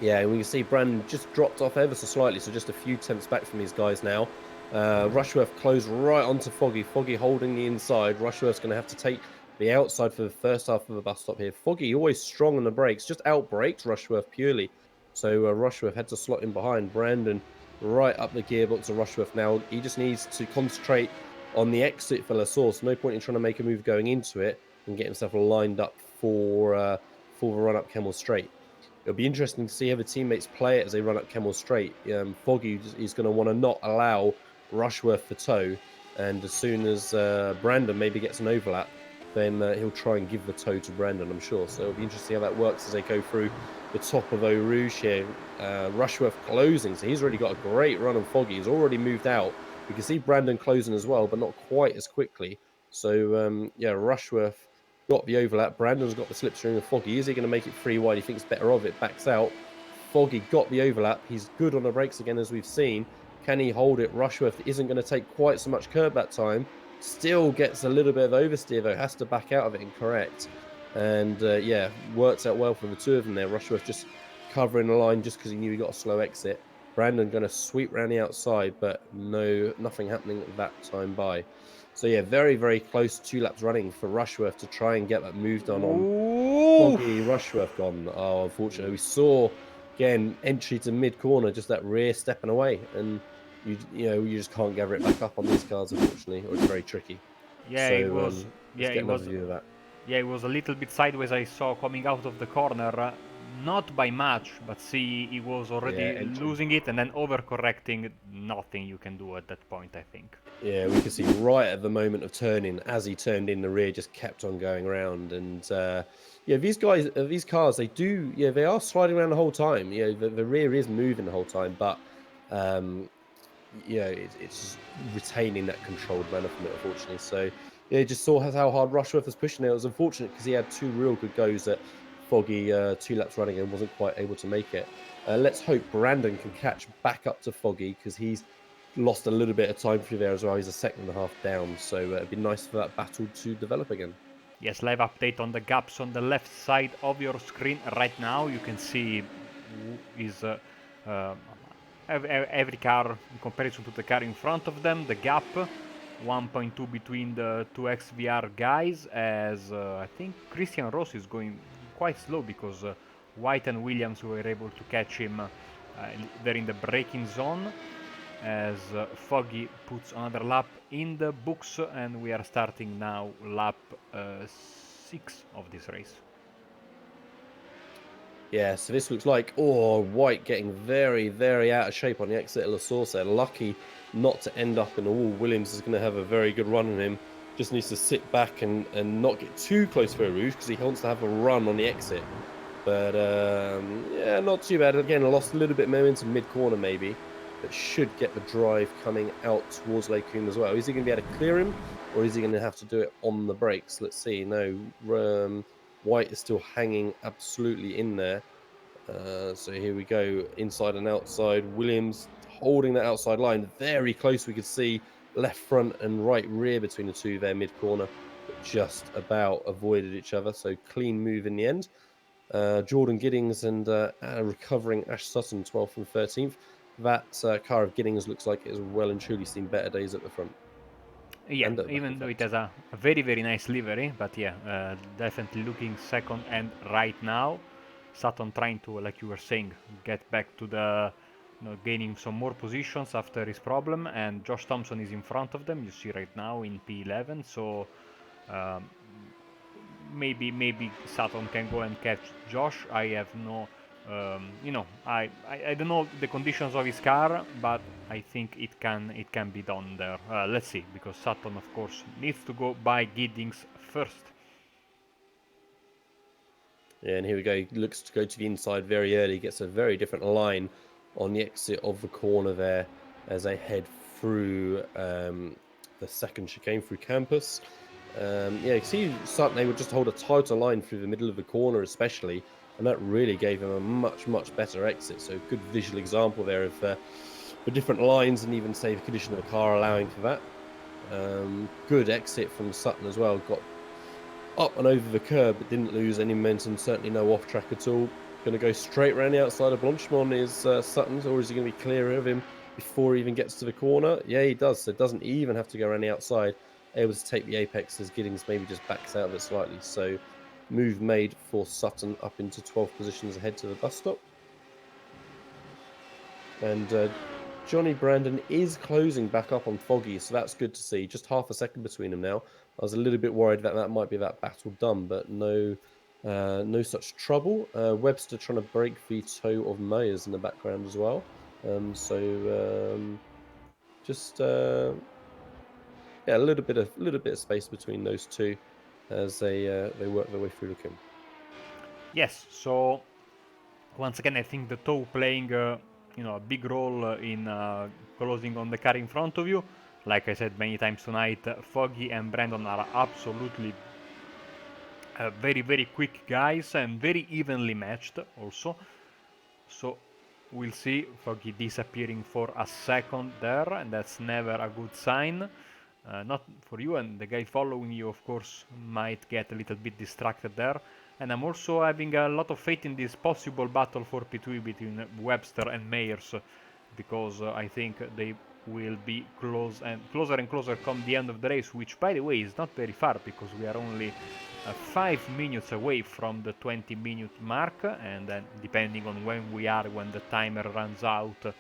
Yeah, we can see Brandon just dropped off ever so slightly, so just a few tenths back from these guys now. Rushworth closed right onto Foggy. Foggy holding the inside. Rushworth's going to have to take the outside for the first half of the bus stop here. Foggy always strong on the brakes, just outbraked Rushworth purely. So Rushworth had to slot in behind. Brandon right up the gearbox of Rushworth now. He just needs to concentrate on the exit for La Source. No point in trying to make a move going into it and get himself lined up for the run-up Kemmel Straight. It'll be interesting to see how the teammates play it as they run up Kemmel Straight. Foggy is going to want to not allow Rushworth the toe, and as soon as Brandon maybe gets an overlap, then he'll try and give the toe to Brandon, I'm sure. So it'll be interesting how that works as they go through the top of Eau Rouge here. Rushworth closing, so he's already got a great run on Foggy. He's already moved out. We can see Brandon closing as well, but not quite as quickly. So, yeah, Rushworth got the overlap. Brandon's got the slipstream of Foggy. Is he going to make it free wide? He thinks better of it. Backs out. Foggy got the overlap. He's good on the brakes again, as we've seen. Can he hold it? Rushworth isn't going to take quite so much curb that time. Still gets a little bit of oversteer, though. Has to back out of it and correct. And, yeah, works out well for the two of them there. Rushworth just covering the line just because he knew he got a slow exit. Brandon going to sweep around the outside, but nothing happening at that time by. So, yeah, very, very close 2 laps running for Rushworth to try and get that move done on Foggy. Rushworth gone. Oh, unfortunately, we saw, again, entry to mid-corner, just that rear stepping away. And, you just can't gather it back up on these cars, unfortunately, or it's very tricky. Yeah, so, it was. It was. View of that. Yeah, it was a little bit sideways. I saw coming out of the corner, not by much, but see, he was already losing it and then overcorrecting. Nothing you can do at that point, I think. Yeah, we could see right at the moment of turning, as he turned in, the rear just kept on going around. And yeah, these cars, they are sliding around the whole time. The rear is moving the whole time, but it's retaining that controlled manner from it, unfortunately. So yeah, just saw how hard Rushworth was pushing it. It was unfortunate because he had 2 real good goes at Foggy 2 laps running and wasn't quite able to make it. Let's hope Brandon can catch back up to Foggy because he's lost a little bit of time through there as well. He's a second and a half down, so it'd be nice for that battle to develop again. Yes, live update on the gaps on the left side of your screen right now. You can see is every car in comparison to the car in front of them. The gap 1.2 between the 2 XVR guys, as I think Christian Rossi is going quite slow because White and Williams were able to catch him there in the braking zone, as Foggy puts another lap in the books, and we are starting now lap 6 of this race. Yeah, so this looks like, White getting very, very out of shape on the exit of La Source there. Lucky not to end up in the wall. Williams is going to have a very good run on him. Just needs to sit back and not get too close for a Rouge because he wants to have a run on the exit. But, yeah, not too bad. Again, lost a little bit of momentum mid-corner maybe, but should get the drive coming out towards Lake Coombe as well. Is he going to be able to clear him, or is he going to have to do it on the brakes? Let's see. No, White is still hanging absolutely in there. So here we go, inside and outside. Williams holding that outside line very close. We could see left front and right rear between the two there mid-corner, but just about avoided each other. So clean move in the end. Jordan Giddings and recovering Ash Sutton, 12th and 13th. That car of Giddings looks like it has well and truly seen better days at the front. Yeah, even though it has a very, very nice livery, but yeah, definitely looking second and right now. Sutton trying to, like you were saying, get back to the gaining some more positions after his problem, and Josh Thompson is in front of them. You see right now in P11, so um, maybe Sutton can go and catch Josh. I have no, I don't know the conditions of his car, but I think it can be done there. Let's see, because Sutton of course needs to go by Giddings first. Yeah, and here we go. He looks to go to the inside very early. Gets a very different line on the exit of the corner there as they head through the second chicane through campus. Yeah, you see Sutton, they would just hold a tighter line through the middle of the corner especially, and that really gave him a much better exit. So good visual example there of the different lines and even say the condition of the car allowing for that. Good exit from Sutton as well. Got up and over the curb but didn't lose any momentum, certainly no off track at all. Going to go straight around the outside of Blanchemont is Sutton's, or is he going to be clear of him before he even gets to the corner? Yeah, he does, so doesn't even have to go around the outside. Able to take the apex as Giddings maybe just backs out of it slightly. So move made for Sutton up into 12 positions ahead to the bus stop. And Johnny Brandon is closing back up on Foggy, so that's good to see. Just half a second between them now. I was a little bit worried that might be that battle done, but no such trouble. Webster trying to break the toe of Mayers in the background as well. Yeah, a little bit of space between those two as they work their way through the Kim. Yes, so once again I think the toe playing a big role in closing on the car in front of you. Like I said many times tonight, Foggy and Brandon are absolutely very quick guys and very evenly matched also. So we'll see Foggy disappearing for a second there, and that's never a good sign. Not for you, and the guy following you of course might get a little bit distracted there. And I'm also having a lot of faith in this possible battle for P2 between Webster and Mayers, because I think they will be closer and closer come the end of the race, which by the way is not very far, because we are only 5 minutes away from the 20-minute mark, and then depending on when the timer runs out,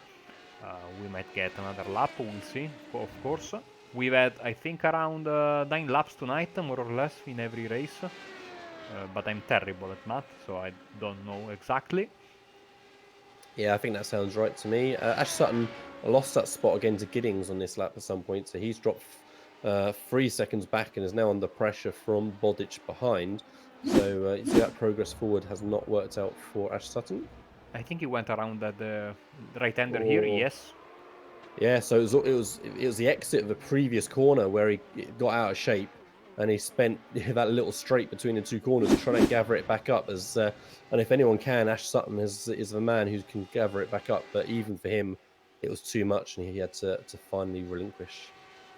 we might get another lap. We'll see, of course. We've had, I think, around 9 laps tonight, more or less, in every race. But I'm terrible at math, so I don't know exactly. Yeah, I think that sounds right to me. Ash Sutton lost that spot again to Giddings on this lap at some point, so he's dropped 3 seconds back and is now under pressure from Bodic behind. So you see that progress forward has not worked out for Ash Sutton. I think he went around at the right-hander here, yes. Yeah, so it was the exit of the previous corner where he got out of shape, and he spent that little straight between the two corners trying to gather it back up. And if anyone can, Ash Sutton is the man who can gather it back up. But even for him, it was too much, and he had to finally relinquish.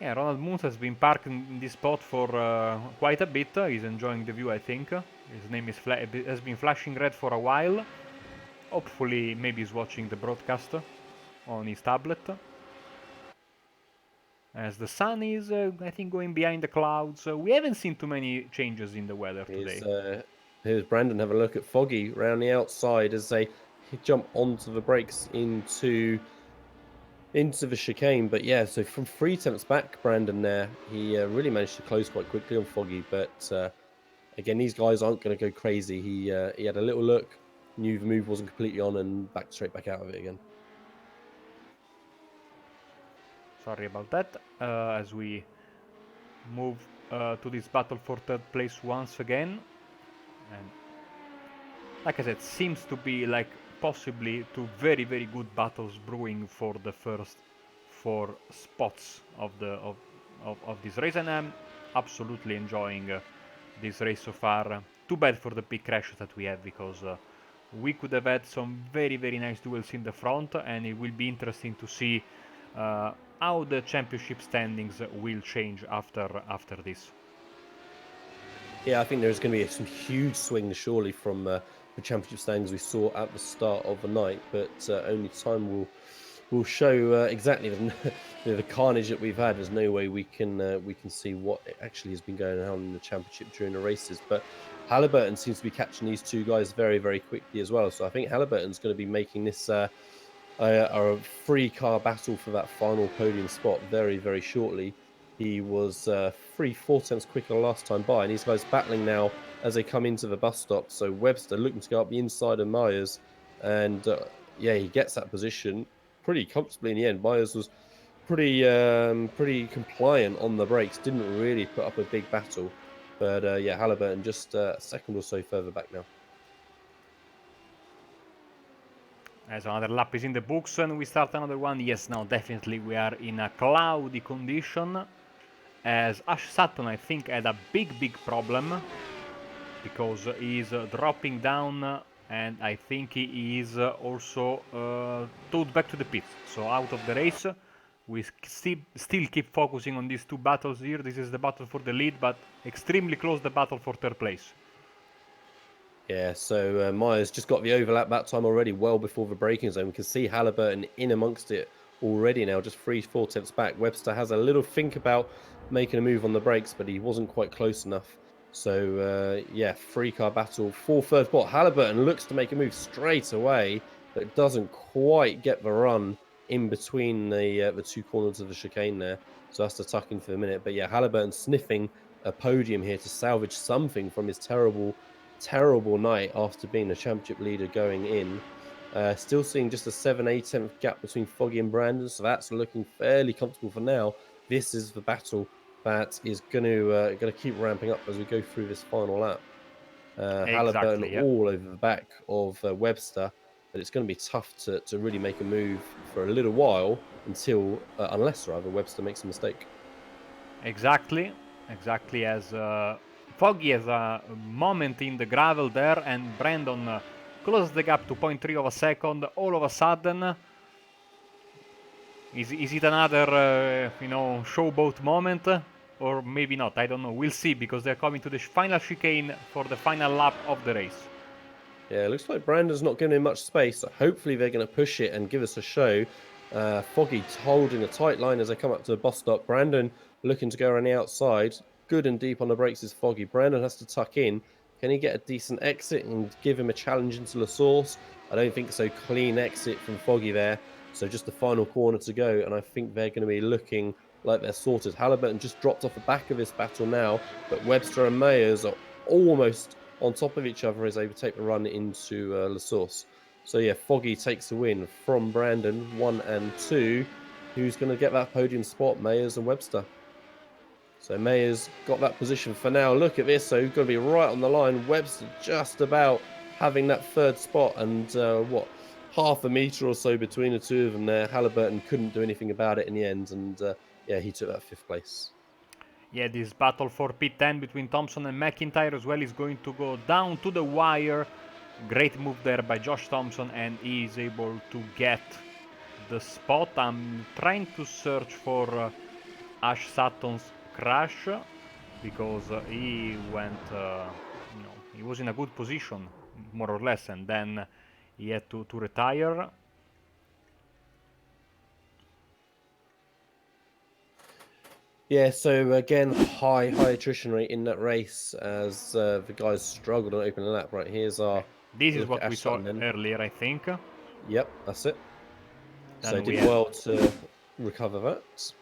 Yeah, Ronald Moons has been parked in this spot for quite a bit. He's enjoying the view, I think. His name has been flashing red for a while. Hopefully, maybe he's watching the broadcast on his tablet. As the sun is, I think, going behind the clouds. We haven't seen too many changes in the weather today. Here's Brandon have a look at Foggy around the outside as they jump onto the brakes into the chicane. But yeah, so from 3 attempts back, Brandon there, he really managed to close quite quickly on Foggy. But again, these guys aren't going to go crazy. He had a little look, knew the move wasn't completely on, and backed straight back out of it again. Sorry about that, as we move to this battle for 3rd place once again. And like I said, seems to be like possibly 2 very good battles brewing for the first 4 spots of this race, and I'm absolutely enjoying this race so far. Too bad for the big crashes that we have, because we could have had some very nice duels in the front, and it will be interesting to see how the championship standings will change after this. Yeah, I think there's going to be some huge swings surely from the championship standings we saw at the start of the night, but only time will show exactly the carnage that we've had. There's no way we can see what actually has been going on in the championship during the races. But Halliburton seems to be catching these 2 guys very quickly as well. So I think Halliburton's going to be making this a free car battle for that final podium spot very, very shortly. He was 3/4 tenths quicker last time by, and these guys battling now as they come into the bus stop. So Webster looking to go up the inside of Myers, and yeah, he gets that position pretty comfortably in the end. Myers was pretty compliant on the brakes, didn't really put up a big battle, but yeah, Halliburton just a second or so further back now. As another lap is in the books and we start another one. Yes, now definitely we are in a cloudy condition, as Ash Sutton I think had a big problem because he's dropping down, and I think he is also towed back to the pits, so out of the race. We still keep focusing on these two battles here. This is the battle for the lead, but extremely close the battle for third place. Yeah, so Myers just got the overlap that time already, well before the braking zone. We can see Halliburton in amongst it already now, just 3/4 tenths back. Webster has a little think about making a move on the brakes, but he wasn't quite close enough. So yeah, free car battle for third spot. Halliburton looks to make a move straight away, but doesn't quite get the run in between the two corners of the chicane there. So that's the tuck in for a minute. But yeah, Halliburton sniffing a podium here to salvage something from his terrible night after being the championship leader going in. Still seeing just a 7/8 gap between Foggy and Brandon, so that's looking fairly comfortable for now. This is the battle that is going to keep ramping up as we go through this final lap. Halliburton Exactly, yeah. all over the back of Webster, but it's going to be tough to really make a move for a little while until, unless rather, Webster makes a mistake. Exactly, as Foggy has a moment in the gravel there, and Brandon closes the gap to 0.3 of a second. All of a sudden, is it another showboat moment, or maybe not? I don't know. We'll see, because they're coming to the final chicane for the final lap of the race. Yeah, it looks like Brandon's not giving him much space, so hopefully they're going to push it and give us a show. Foggy holding a tight line as they come up to the bus stop. Brandon looking to go around the outside. Good and deep on the brakes is Foggy. Brandon has to tuck in. Can he get a decent exit and give him a challenge into La Source? I don't think so. Clean exit from Foggy there. So just the final corner to go, and I think they're going to be looking like they're sorted. Halliburton just dropped off the back of this battle now, but Webster and Mayers are almost on top of each other as they take the run into La Source. So yeah, Foggy takes the win from Brandon, 1 and 2. Who's going to get that podium spot? Mayers and Webster. So Mayers got that position for now. Look at this. So he's going to be right on the line. Webster just about having that third spot, and half a metre or so between the two of them there. Halliburton couldn't do anything about it in the end, and yeah, he took that 5th place. Yeah, this battle for P10 between Thompson and McIntyre as well is going to go down to the wire. Great move there by Josh Thompson, and he is able to get the spot. I'm trying to search for Ash Sutton's crash, because he went, he was in a good position, more or less, and then he had to retire. Yeah, so again, high attrition rate in that race as the guys struggled on opening lap. Right, here's our... This is what we saw earlier, I think. Yep, that's it. Then so did well to recover that.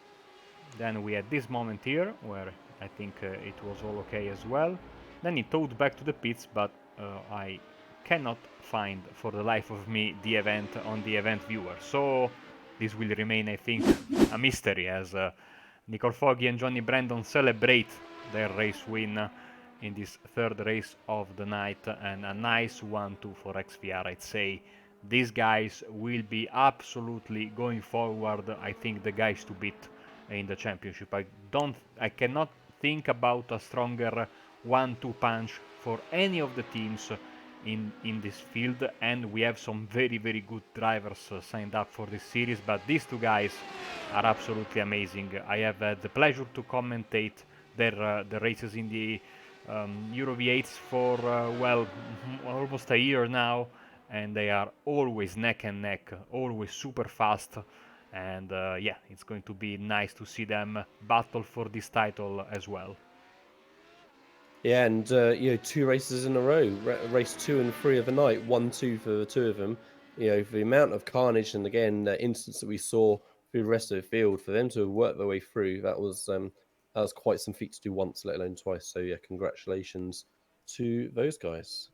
Then we had this moment here, where I think it was all okay as well. Then he towed back to the pits, but I cannot find for the life of me the event on the event viewer. So this will remain, I think, a mystery, as Nicole Foggy and Johnny Brandon celebrate their race win in this third race of the night, and a nice 1-2 for XVR, I'd say. These guys will be absolutely going forward, I think, the guys to beat in the championship. I cannot think about a stronger 1-2 punch for any of the teams in this field, and we have some very good drivers signed up for this series, but these two guys are absolutely amazing. I have had the pleasure to commentate the races in the Euro V8s for almost a year now, and they are always neck and neck, always super fast, and yeah, it's going to be nice to see them battle for this title as well. Yeah, and 2 races in a row, race 2 and 3 of the night, 1-2 for the two of them. for the amount of carnage and again the instance that we saw through the rest of the field, for them to work their way through, that was quite some feat to do once, let alone twice. So yeah, congratulations to those guys.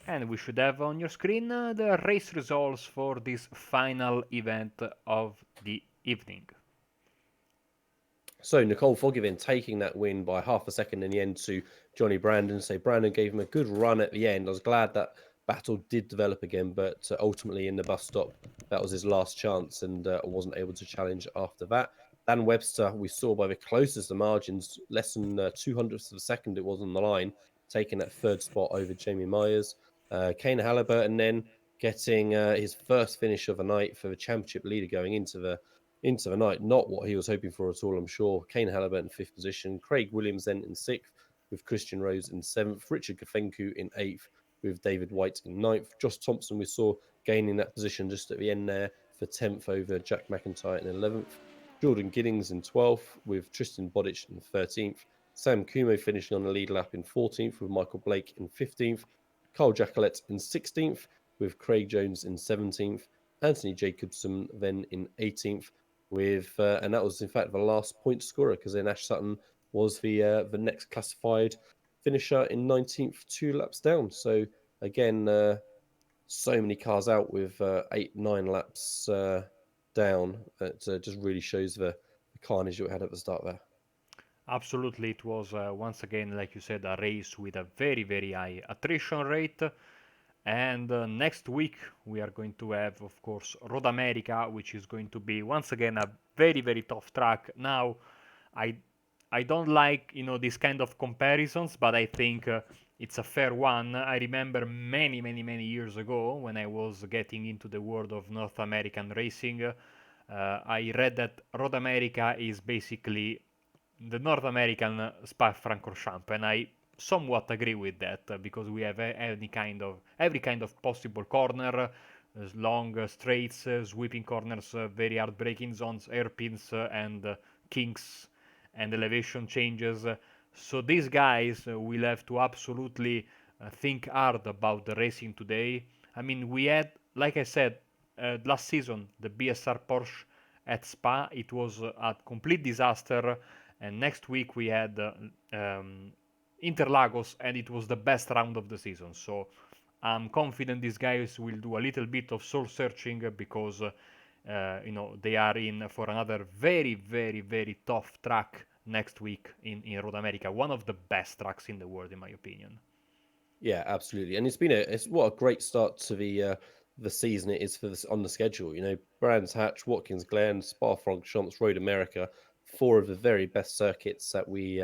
And we should have on your screen the race results for this final event of the evening. So Nicole Foggivin taking that win by half a second in the end to Johnny Brandon. So Brandon gave him a good run at the end. I was glad that battle did develop again, but ultimately in the bus stop, that was his last chance and wasn't able to challenge after that. Dan Webster, we saw by the closest of margins, less than 200ths of a second it was on the line, taking that third spot over Jamie Myers. Kane Halliburton then getting his first finish of the night for the championship leader going into the night. Not what he was hoping for at all, I'm sure. Kane Halliburton, 5th position. Craig Williams then in 6th, with Christian Rose in 7th. Richard Gafenku in 8th, with David White in 9th. Josh Thompson, we saw gaining that position just at the end there for 10th over Jack McIntyre in 11th. Jordan Giddings in 12th, with Tristan Bodic in 13th. Sam Kumo finishing on the lead lap in 14th, with Michael Blake in 15th. Carl Jacquelet in 16th, with Craig Jones in 17th. Anthony Jacobson then in 18th, with and that was in fact the last point scorer, because then Ash Sutton was the next classified finisher in 19th, 2 laps down. So again, so many cars out with 8-9 laps down. It just really shows the carnage that we had at the start there. Absolutely, it was once again, like you said, a race with a very, very high attrition rate. And next week we are going to have, of course, Road America, which is going to be once again a very, very tough track. Now, I don't like these kind of comparisons, but I think it's a fair one. I remember many, many, many years ago when I was getting into the world of North American racing. I read that Road America is basically the North American Spa Francorchamps, and I somewhat agree with that because we have every kind of possible corner, long straights, sweeping corners, very hard braking zones, hairpins, and kinks and elevation changes. So these guys will have to absolutely think hard about the racing today. I mean, we had, like I said, last season the BSR Porsche at Spa. It was a complete disaster. And next week we had Interlagos, and it was the best round of the season. So I'm confident these guys will do a little bit of soul searching because they are in for another very, very, very tough track next week in Road America. One of the best tracks in the world, in my opinion. Yeah, absolutely, and it's what a great start to the season it is for this on the schedule. Brands Hatch, Watkins Glen, Spa Francorchamps, Road America. 4 of the very best circuits that we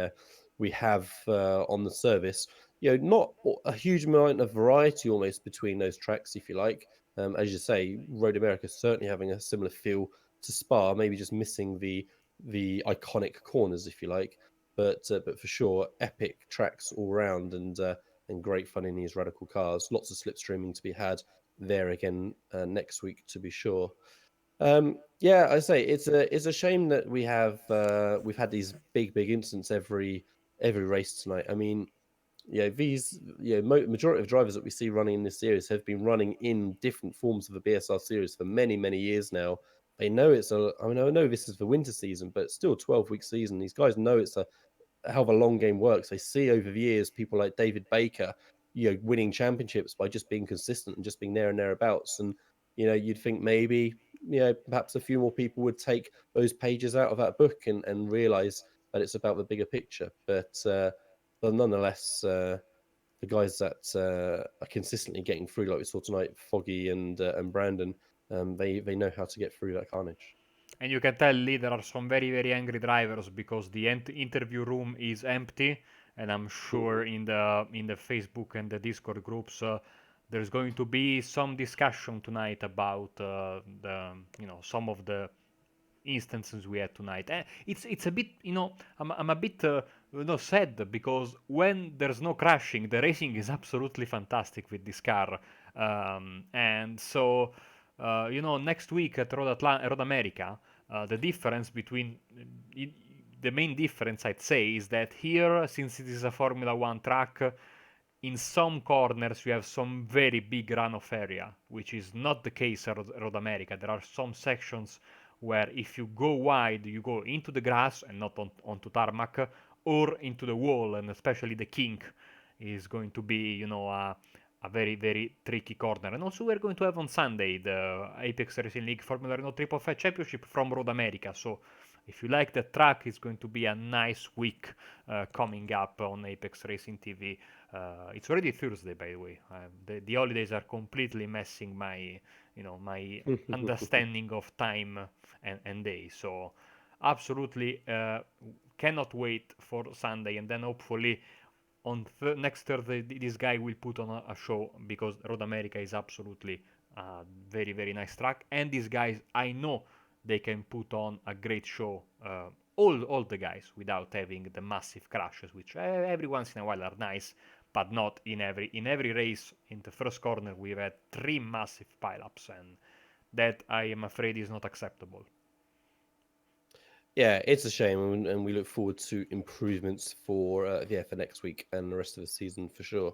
have on the service. Not a huge amount of variety almost between those tracks, if you like. As you say, Road America certainly having a similar feel to Spa, maybe just missing the iconic corners, if you like. But for sure, epic tracks all round and great fun in these radical cars. Lots of slipstreaming to be had there again next week, to be sure. Yeah, I say it's a shame that we've had these big incidents every race tonight. I mean, these majority of drivers that we see running in this series have been running in different forms of the BSR series for many years now. They know I know this is the winter season, but it's still a 12-week season. These guys know it's how the long game works. They see over the years people like David Baker, winning championships by just being consistent and just being there and thereabouts. And you'd think maybe perhaps a few more people would take those pages out of that book and realize that it's about the bigger picture. But nonetheless, the guys that are consistently getting through, like we saw tonight, Foggy and Brandon, they know how to get through that carnage. And you can tell Lee there are some very, very angry drivers because the interview room is empty, and I'm sure in the Facebook and the Discord groups there's going to be some discussion tonight about some of the instances we had tonight. It's a bit I'm a bit sad because when there's no crashing, the racing is absolutely fantastic with this car, and so. Next week at Road America, the difference between the main difference I'd say is that here, since it is a Formula One track, in some corners you have some very big runoff area, which is not the case at Road America. There are some sections where if you go wide, you go into the grass and not onto tarmac, or into the wall, and especially the kink is going to be, a very, very tricky corner. And also we're going to have on Sunday the Apex Racing League Formula Renault 555 Championship from Road America. So if you like the track, it's going to be a nice week coming up on Apex Racing TV. It's already Thursday, by the way. The holidays are completely messing my, my understanding of time and day. So absolutely cannot wait for Sunday, and then hopefully on next Thursday this guy will put on a show, because Road America is absolutely a very, very nice track, and these guys, I know they can put on a great show, all the guys, without having the massive crashes, which every once in a while are nice, but not in every race. In the first corner we've had 3 massive pileups, and that, I am afraid, is not acceptable. Yeah, it's a shame, and we look forward to improvements for next week and the rest of the season for sure.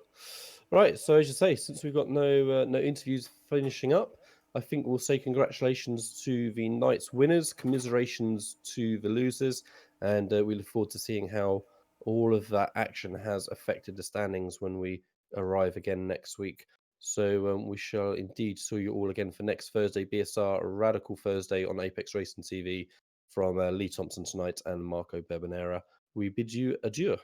Right, so as you say, since we've got no interviews finishing up, I think we'll say congratulations to the night's winners, commiserations to the losers, and we look forward to seeing how all of that action has affected the standings when we arrive again next week. So we shall indeed see you all again for next Thursday, BSR Radical Thursday on Apex Racing TV, from Lee Thompson tonight and Marco Bebanera. We bid you adieu.